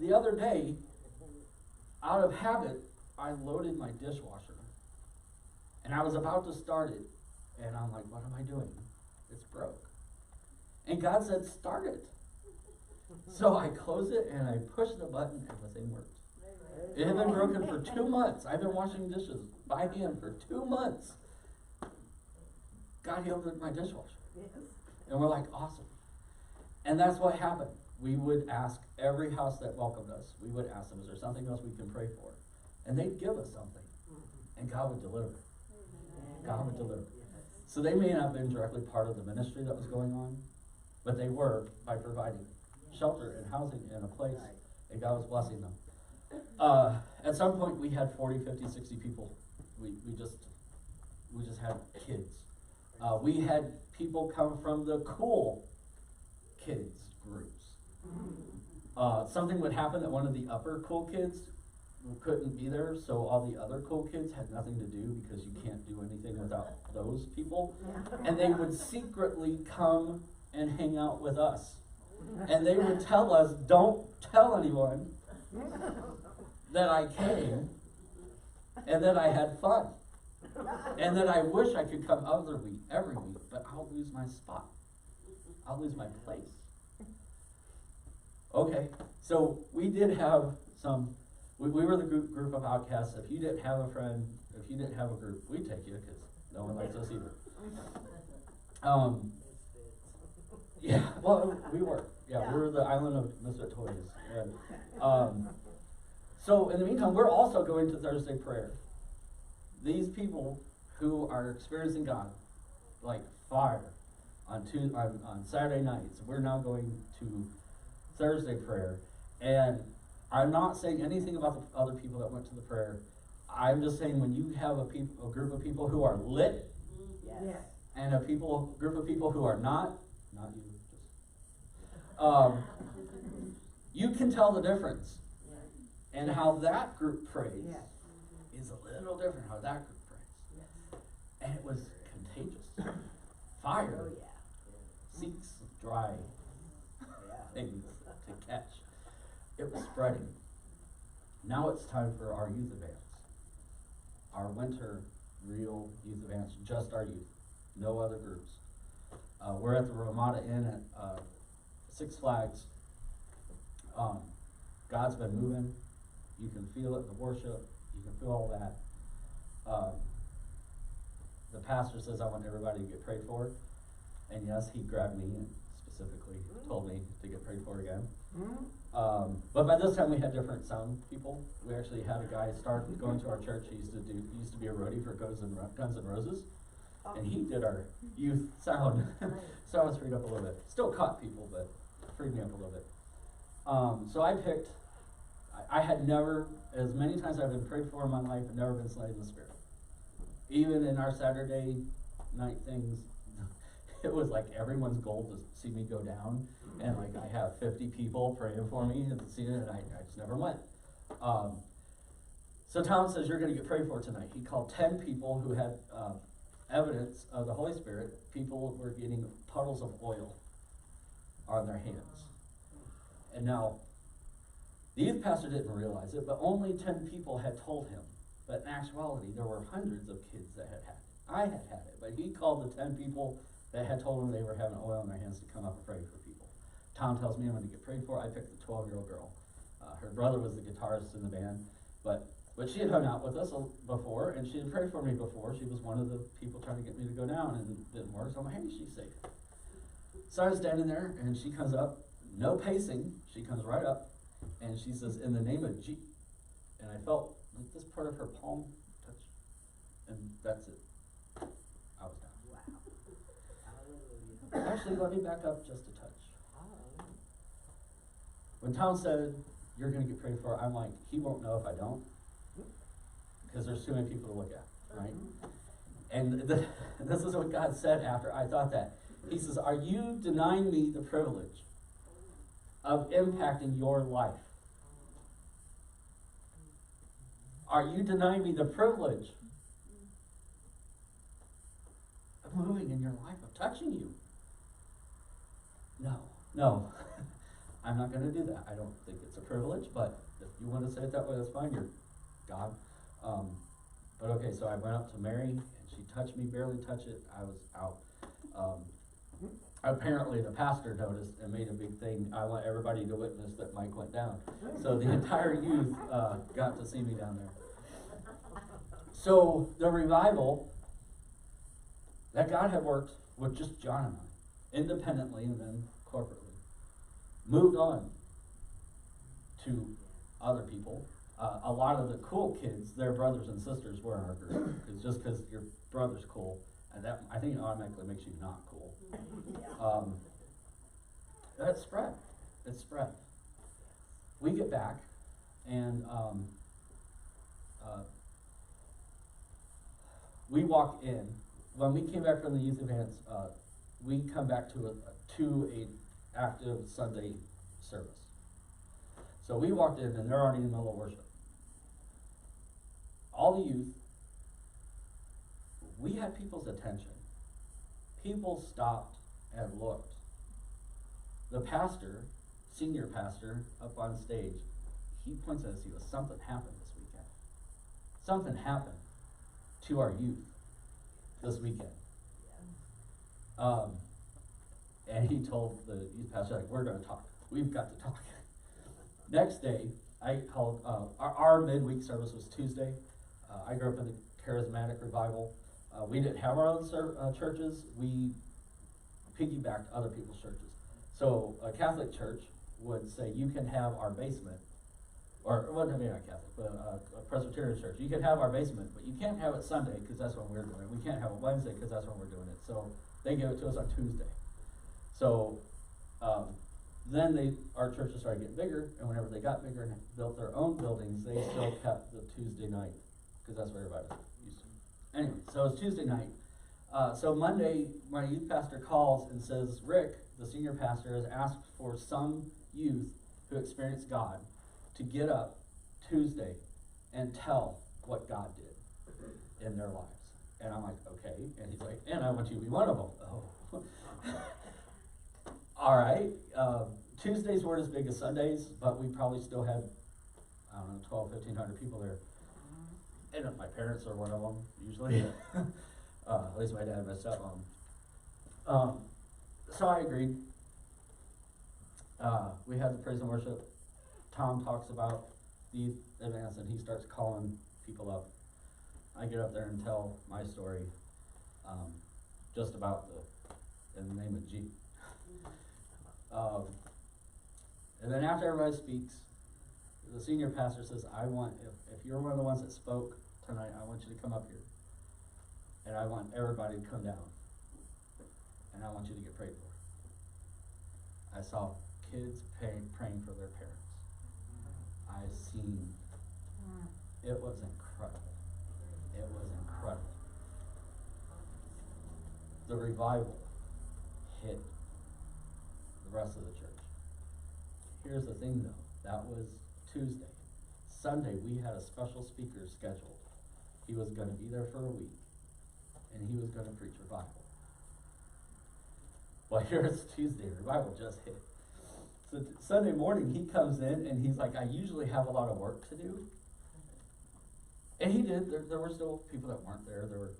The other day, out of habit, I loaded my dishwasher. And I was about to start it. And I'm like, what am I doing? It's broke. And God said, start it. So I closed it and I pushed the button, and the thing worked. It had been broken for 2 months. I've been washing dishes by hand for 2 months. God healed my dishwasher. And we're like, awesome. And that's what happened. We would ask every house that welcomed us, we would ask them, is there something else we can pray for? And they'd give us something. And God would deliver. God would deliver. So they may not have been directly part of the ministry that was going on, but they were by providing shelter and housing and a place, and God was blessing them. At some point we had 40, 50, 60 people. We just had kids. We had people come from the cool kids groups. Something would happen that one of the upper cool kids couldn't be there, so all the other cool kids had nothing to do because you can't do anything without those people. And they would secretly come and hang out with us. And they would tell us, don't tell anyone that I came and that I had fun. And that I wish I could come every week, but I'll lose my spot. I'll lose my place. Okay, so we did have we were the group of outcasts. If you didn't have a friend, if you didn't have a group, we'd take you because no one likes us either. Yeah, well, we were. Yeah, we were the island of misfit toys. And, so in the meantime, we're also going to Thursday prayer. These people who are experiencing God like fire on Saturday nights, we're now going to Thursday prayer. And I'm not saying anything about the other people that went to the prayer. I'm just saying when you have a group of people who are lit, Yes. and a group of people who are not you, you can tell the difference. And how that group prays is a little different how that group prays. And it was contagious. Fire seeks dry things to catch. It was spreading. Now it's time for our youth advance. Our winter real youth advance, just our youth. No other groups. We're at the Ramada Inn at Six Flags. God's been moving. You can feel it in the worship. You can feel all that. The pastor says, I want everybody to get prayed for. And yes, he grabbed me and specifically told me to get prayed for again. But by this time we had different sound people. We actually had a guy start going to our church. He used to be a roadie for Guns N' Roses. And he did our youth sound. So I was freed up a little bit. Still caught people, but freed me up a little bit. So I had never, as many times I've been prayed for in my life, I've never been slain in the Spirit. Even in our Saturday night things, it was like everyone's goal to see me go down. And like I have 50 people praying for me and seeing it, and I just never went. So Tom says, you're going to get prayed for tonight. He called 10 people who had evidence of the Holy Spirit. People were getting puddles of oil on their hands. And now, the youth pastor didn't realize it, but only 10 people had told him. But in actuality, there were hundreds of kids that had had it. I had had it, but he called the 10 people that had told him they were having oil in their hands to come up and pray for people. Tom tells me I'm going to get prayed for. I picked the 12-year-old girl. Her brother was the guitarist in the band, but she had hung out with us before, and she had prayed for me before. She was one of the people trying to get me to go down, and it didn't work, so I'm like, hey, she's safe. So I was standing there, and she comes up, no pacing, she comes right up, and she says, in the name of Jesus, and I felt like this part of her palm touch, and that's it. I was down. Wow. Actually, let me back up just a touch. When Tom said, you're going to get prayed for, I'm like, he won't know if I don't, because there's too many people to look at, right? And this is what God said after I thought that. He says, are you denying me the privilege of impacting your life? Are you denying me the privilege of moving in your life, of touching you? No. I'm not going to do that. I don't think it's a privilege, but if you want to say it that way, that's fine. You're God. But okay, so I went up to Mary, and she touched me, barely touched it. I was out. Apparently the pastor noticed and made a big thing. I want everybody to witness that Mike went down. So the entire youth got to see me down there. So the revival that God had worked with just John and I, independently and then corporately, moved on to other people. A lot of the cool kids, their brothers and sisters were in our group. Just because your brother's cool, and that, I think, automatically makes you not cool. That spread. It spread. We get back, and we walk in. When we came back from the youth advance, we come back to a active Sunday service. So we walked in and they're already in the middle of worship. All the youth, we had people's attention. People stopped and looked. The pastor, senior pastor, up on stage, he points at us, he goes, something happened this weekend. Something happened to our youth this weekend. And he told the youth pastor, like, we're going to talk. We've got to talk. Next day, I called, our midweek service was Tuesday. I grew up in the charismatic revival. We didn't have our own churches. We piggybacked other people's churches. So a Catholic church would say, you can have our basement, or, well, maybe not Catholic, but a Presbyterian church. You can have our basement, but you can't have it Sunday because that's when we're doing it. We can't have it Wednesday because that's when we're doing it. So they gave it to us on Tuesday. So then our churches started getting bigger, and whenever they got bigger and built their own buildings, they still kept the Tuesday night because that's what everybody used to. Anyway, so it's Tuesday night. So Monday, my youth pastor calls and says, Rick, the senior pastor, has asked for some youth who experienced God to get up Tuesday and tell what God did in their lives. And I'm like, okay. And he's like, and I want you to be one of them. Oh. All right. Tuesdays weren't as big as Sundays, but we probably still had, I don't know, 1,500 people there. And my parents are one of them, usually. At least my dad and my stepmom. So I agreed. We had the praise and worship. Tom talks about the events and he starts calling people up. I get up there and tell my story, just about in the name of Jesus. And then after everybody speaks, the senior pastor says, if you're one of the ones that spoke tonight, I want you to come up here. And I want everybody to come down. And I want you to get prayed for. I saw kids praying for their parents. I seen, it was incredible. It was incredible. The revival hit the rest of the church. Here's the thing though, that was Tuesday. Sunday, we had a special speaker scheduled. He was going to be there for a week, and he was going to preach revival. Well, here it's Tuesday, revival just hit. So Sunday morning, he comes in, and he's like, I usually have a lot of work to do. And he did. There were still people that weren't there. There were,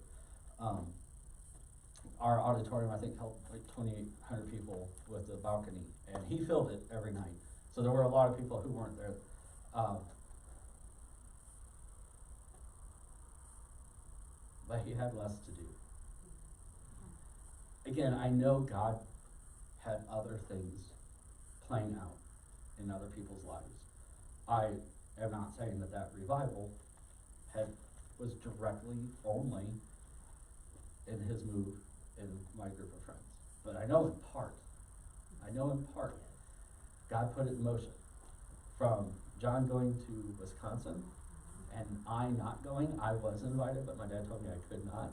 our auditorium, I think, held like 2,800 people with the balcony, and he filled it every night. So there were a lot of people who weren't there. But he had less to do. Again, I know God had other things playing out in other people's lives. I am not saying that revival was directly only in his move in my group of friends. But I know in part, God put it in motion. From John going to Wisconsin and I not going. I was invited, but my dad told me I could not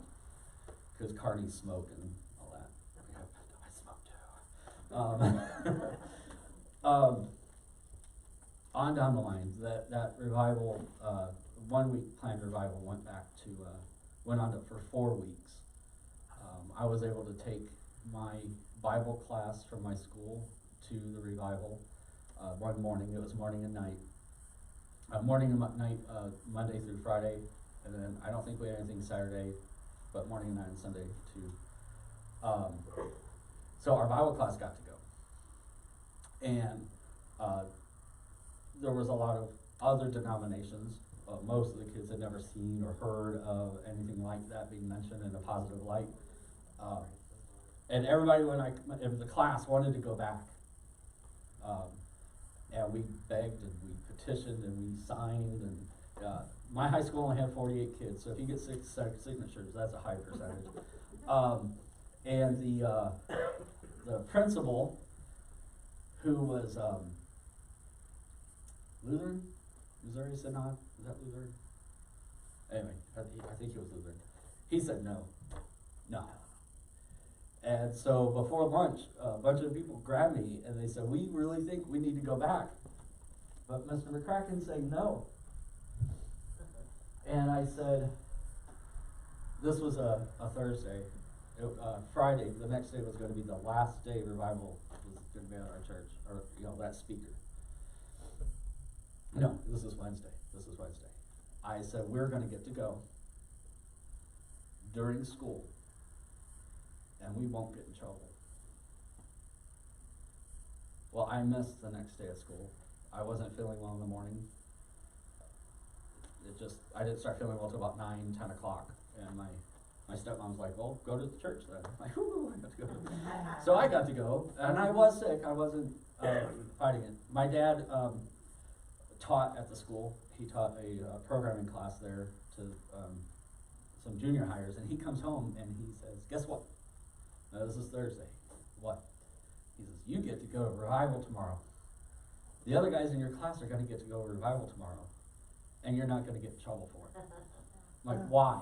because Carney smoked and all that. I smoke too. On down the line, that revival, 1 week planned revival went on for 4 weeks. I was able to take my Bible class from my school to the revival one morning. It was morning and night. Morning and night, Monday through Friday, and then I don't think we had anything Saturday, but morning and night and Sunday too. So our Bible class got to go. And there was a lot of other denominations. Most of the kids had never seen or heard of anything like that being mentioned in a positive light. And everybody in the class wanted to go back. And we begged and we petitioned and we signed, and my high school only had 48 kids, so if you get 6 signatures, that's a high percentage. And the principal, who was Lutheran, Missouri Synod, is that Lutheran? Anyway, I think he was Lutheran. He said no. And so before lunch, a bunch of people grabbed me and they said, we really think we need to go back. But Mr. McCracken said no. And I said, this was a Thursday. Friday, the next day was going to be the last day revival was going to be at our church, or, that speaker. No, this is Wednesday. I said, we're going to get to go during school, and we won't get in trouble. Well, I missed the next day of school. I wasn't feeling well in the morning. I didn't start feeling well till about 9, 10 o'clock, and my stepmom was like, well, go to the church then. I'm like, ooh, I got to go. So I got to go, and I was sick. I wasn't fighting it. My dad taught at the school. He taught a programming class there to some junior hires, and he comes home and he says, guess what? Now, this is Thursday. What? He says, you get to go to revival tomorrow. The other guys in your class are going to get to go to revival tomorrow, and you're not going to get in trouble for it. I'm like, why?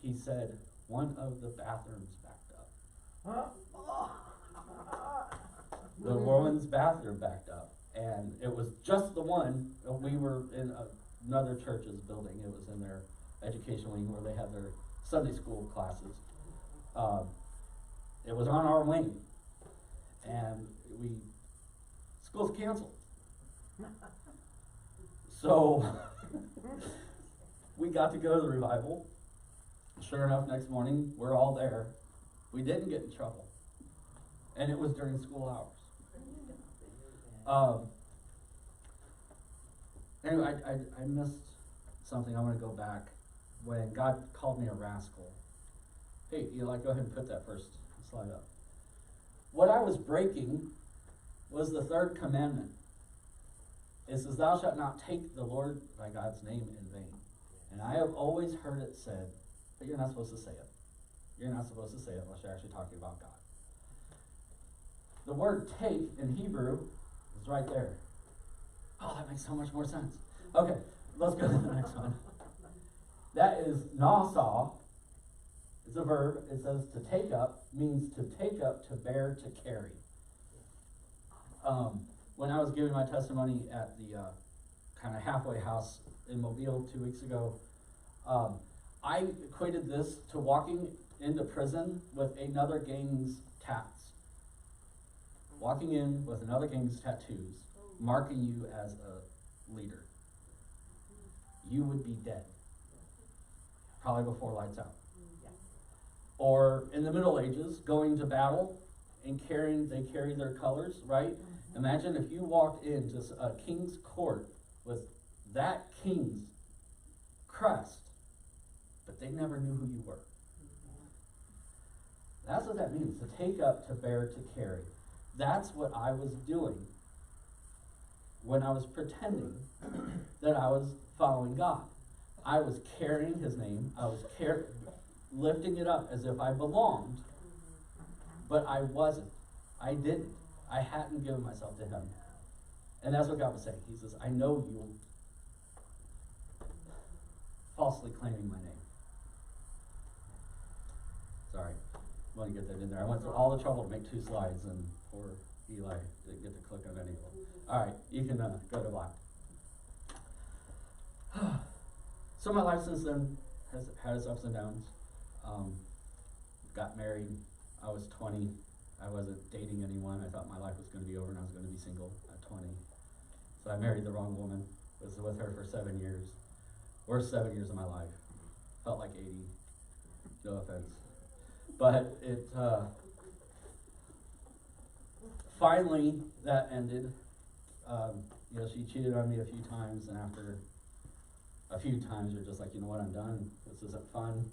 He said, one of the bathrooms backed up. The woman's bathroom backed up. And it was just the one. We were in another church's building. It was in their education wing where they had their Sunday school classes. It was on our wing. And school's canceled. So we got to go to the revival. Sure enough, next morning, we're all there. We didn't get in trouble. And it was during school hours. Anyway, I missed something. I want to go back. When God called me a rascal. Hey, Eli, go ahead and put that first slide up. What I was breaking was the third commandment. It says, thou shalt not take the Lord thy God's name in vain. And I have always heard it said, but you're not supposed to say it. You're not supposed to say it unless you're actually talking about God. The word take in Hebrew is right there. Oh, that makes so much more sense. Okay, let's go to the next one. That is nasa. It's a verb. It says to take up, means to take up, to bear, to carry. When I was giving my testimony at the kind of halfway house in Mobile 2 weeks ago, I equated this to walking into prison with another gang's tats. Walking in with another gang's tattoos, marking you as a leader. You would be dead. Probably before lights out. Or in the Middle Ages, going to battle and they carry their colors, right? Imagine if you walked into a king's court with that king's crest, but they never knew who you were. That's what that means, to take up, to bear, to carry. That's what I was doing when I was pretending that I was following God. I was carrying his name. I was lifting it up as if I belonged, but I wasn't. I didn't. I hadn't given myself to him. And that's what God was saying. He says, I know you falsely claiming my name. Sorry. I want to get that in there. I went through all the trouble to make 2 slides, and poor Eli didn't get to click on any of them. All right, you can go to black. So my life since then has had its ups and downs. Got married. I was 20. I wasn't dating anyone. I thought my life was going to be over and I was going to be single at 20. So I married the wrong woman. Was with her for 7 years. Worst 7 years of my life. Felt like 80. No offense. But it finally that ended. She cheated on me a few times, and after a few times, you're just like, you know what, I'm done. This isn't fun.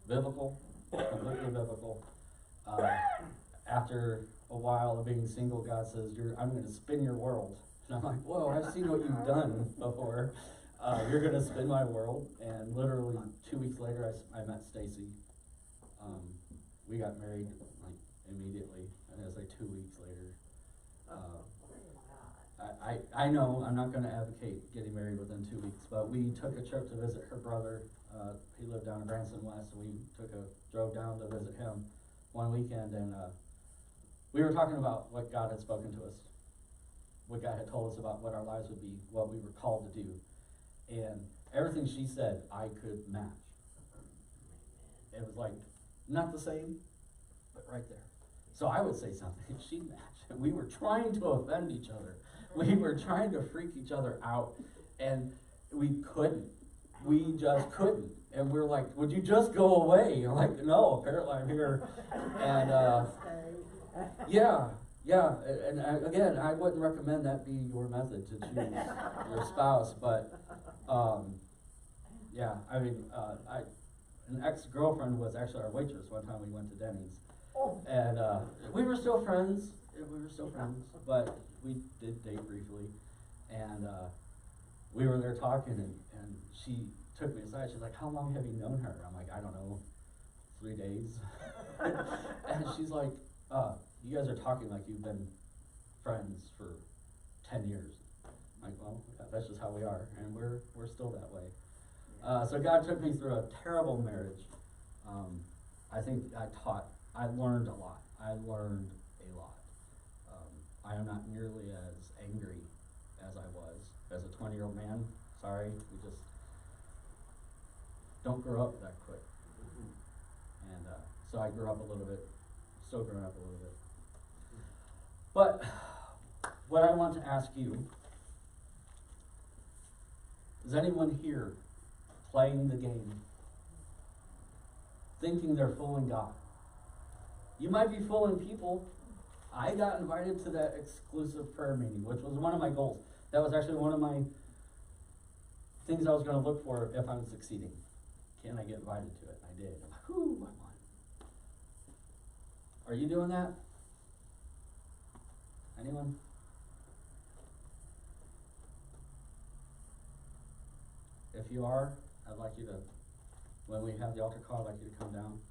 Biblical, completely biblical. After a while of being single, God says, I'm going to spin your world. And I'm like, whoa, I've seen what you've done before. You're going to spin my world. And literally 2 weeks later, I met Stacy. We got married like immediately. And it was like 2 weeks later. I know I'm not gonna advocate getting married within 2 weeks, but we took a trip to visit her brother. He lived down in Branson West, and we drove down to visit him one weekend, and we were talking about what God had spoken to us, what God had told us about what our lives would be, what we were called to do. And everything she said, I could match. It was like, not the same, but right there. So I would say something, and she'd match. And we were trying to offend each other. We were trying to freak each other out, and we couldn't. We just couldn't. And we're like, would you just go away? You're like, no, apparently I'm here. And yeah. And again, I wouldn't recommend that be your method to choose your spouse, but yeah, I mean, an ex-girlfriend was actually our waitress one time we went to Denny's. And we were still friends, but we did date briefly. And we were there talking, and she took me aside. She's like, how long have you known her? I'm like, I don't know, 3 days. And she's like, you guys are talking like you've been friends for 10 years. I'm like, well, yeah, that's just how we are, and we're still that way. So God took me through a terrible marriage. I think I learned a lot. I am not nearly as angry as I was as a 20-year-old man. Sorry, we just don't grow up that quick. And so I grew up a little bit, still growing up a little bit. But what I want to ask you, is anyone here playing the game, thinking they're fooling God? You might be fooling people. I got invited to that exclusive prayer meeting, which was one of my goals. That was actually one of my things I was going to look for if I'm succeeding. Can I get invited to it? I did. I'm like, whoo, I won. Are you doing that? Anyone? If you are, I'd like you to, when we have the altar call, I'd like you to come down.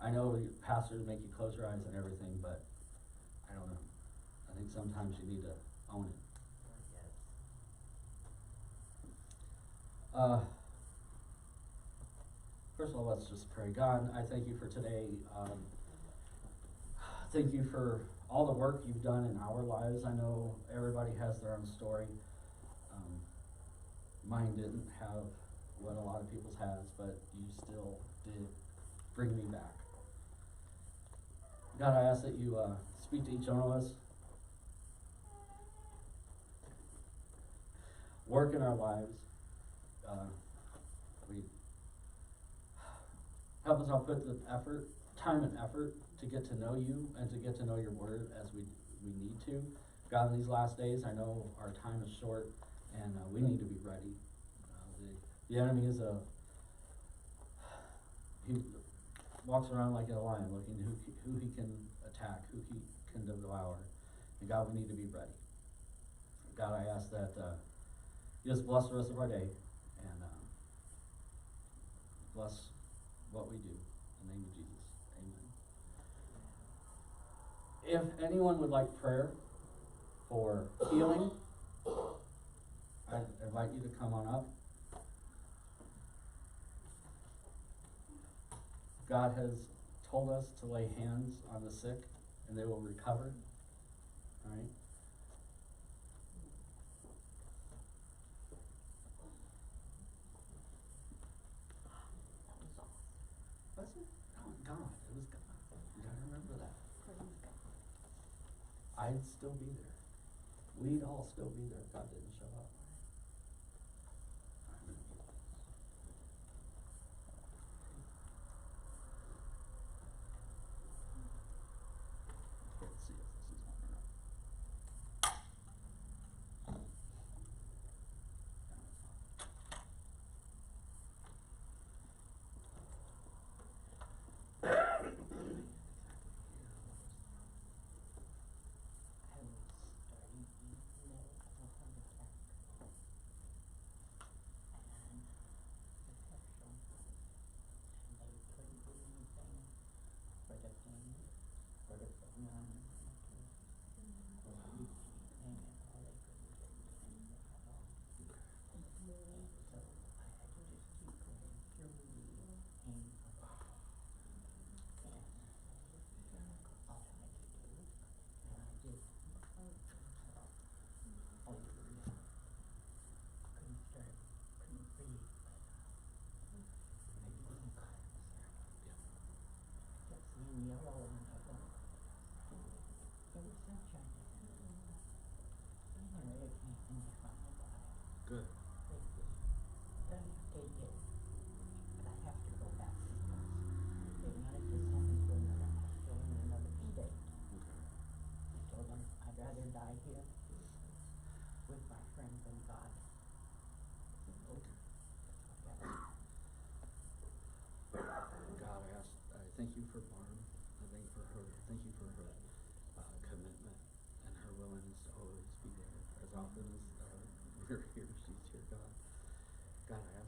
I know pastors make you close your eyes and everything, but I don't know. I think sometimes you need to own it. First of all, let's just pray. God, I thank you for today. Thank you for all the work you've done in our lives. I know everybody has their own story. Mine didn't have what a lot of people's has, but you still did bring me back. God, I ask that you speak to each one of us. Work in our lives. Help us all put the time and effort to get to know you and to get to know your word as we need to. God, in these last days, I know our time is short, and we need to be ready. The enemy is he walks around like a lion, looking who he can attack, who he can devour. And God, we need to be ready. God, I ask that you just bless the rest of our day, and bless what we do. In the name of Jesus, amen. If anyone would like prayer for healing, I invite you to come on up. God has told us to lay hands on the sick and they will recover. All right? Was it? Oh, God. It was God. You gotta remember that. I'd still be there. We'd all still be there if God didn't show up. Let's see if this is on or not.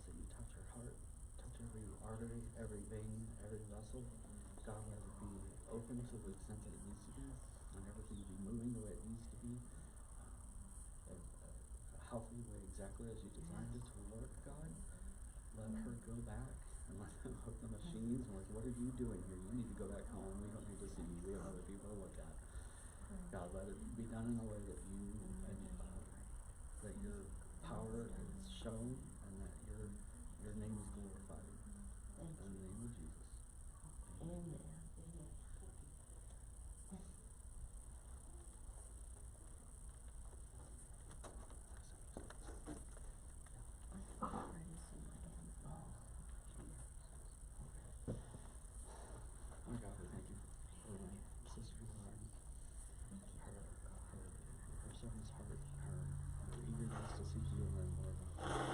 ask that you touch her heart, touch every artery, every vein, every vessel. God, let it be open to the extent that it needs to be, and everything be moving the way it needs to be, a healthy way, exactly as you designed it to work, God. Let her go back and let them hook the machines and like, what are you doing here? You need to go back home. We don't need to see you. We have other people to look at. God, let it be done in a way that you and that your power is shown and that your name is glorified. In the name of Jesus. Amen. Oh God, we thank you for Sister Lauren, her son's heart, her eagerness to see you and learn more about you.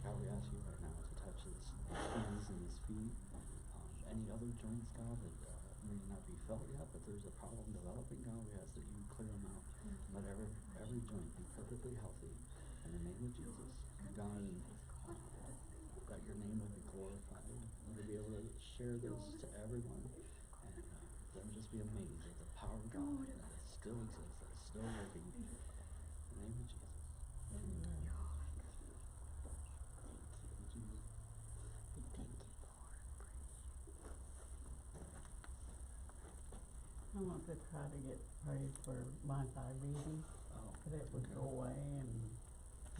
God, we ask you right now to touch his hands and his feet, any other joints, God, that may not be felt yet, but there's a problem developing, God. We ask that you clear them out. Let every joint be perfectly healthy in the name of Jesus. God, that your name will be glorified. And to be able to share this to everyone and them just be amazed at the power of God that still exists, that is still working. In the name of Jesus. Amen. I want to try to get prayed for my diabetes, that it would go away and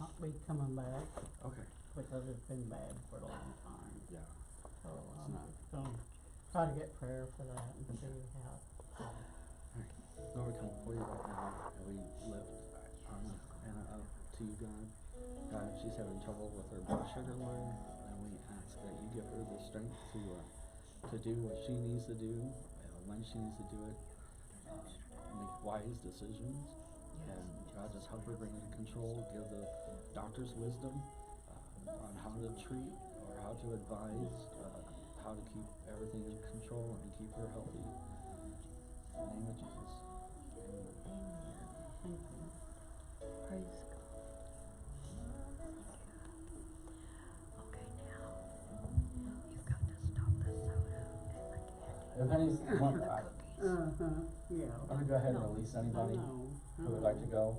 not be coming back, Okay. because it's been bad for a long time. Yeah. So I'm just gonna try to get prayer for that and see how. Alright. Lord, we come before you right now and we lift Anna up to you, God. God, she's having trouble with her blood sugar, Lord, and we ask that you give her the strength to do what she needs to do, when she needs to do it, make wise decisions, and God, just help her bring it in control, give the doctors wisdom on how to treat or how to advise, how to keep everything in control and keep her healthy. In the name of Jesus. Amen. Thank you. Praise God. Okay, now you've got to stop the soda and the candy. If anyone, Yeah. I'm gonna go ahead and release anybody who would like to go.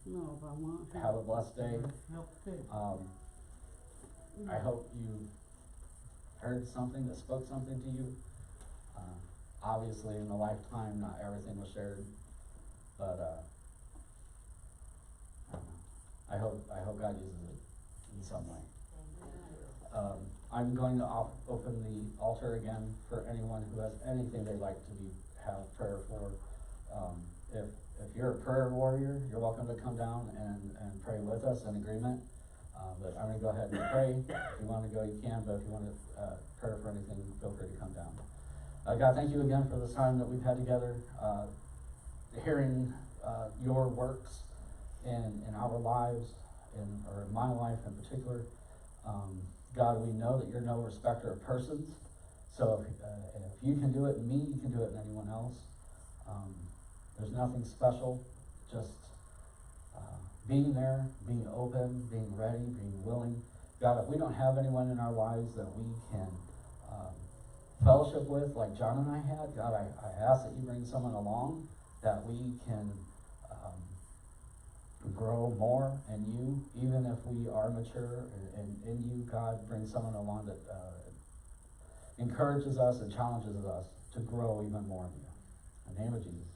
No, if I want to. Have a blessed day. Help too. I hope you heard something that spoke something to you. Obviously, in a lifetime, not everything was shared, but I don't know. I hope God uses it in some way. I'm going to open the altar again for anyone who has anything they'd like to have prayer for. If you're a prayer warrior, you're welcome to come down and pray with us in agreement. But I'm going to go ahead and pray. If you want to go, you can, but if you want to pray for anything, feel free to come down. God, thank you again for this time that we've had together, hearing your works in our lives, or in my life in particular. God, we know that you're no respecter of persons, so if you can do it in me, you can do it in anyone else. There's nothing special, just being there, being open, being ready, being willing. God, if we don't have anyone in our lives that we can fellowship with, like John and I had, God, I ask that you bring someone along that we can grow more in you, even if we are mature and in you. God, bring someone along that encourages us and challenges us to grow even more in you. In the name of Jesus.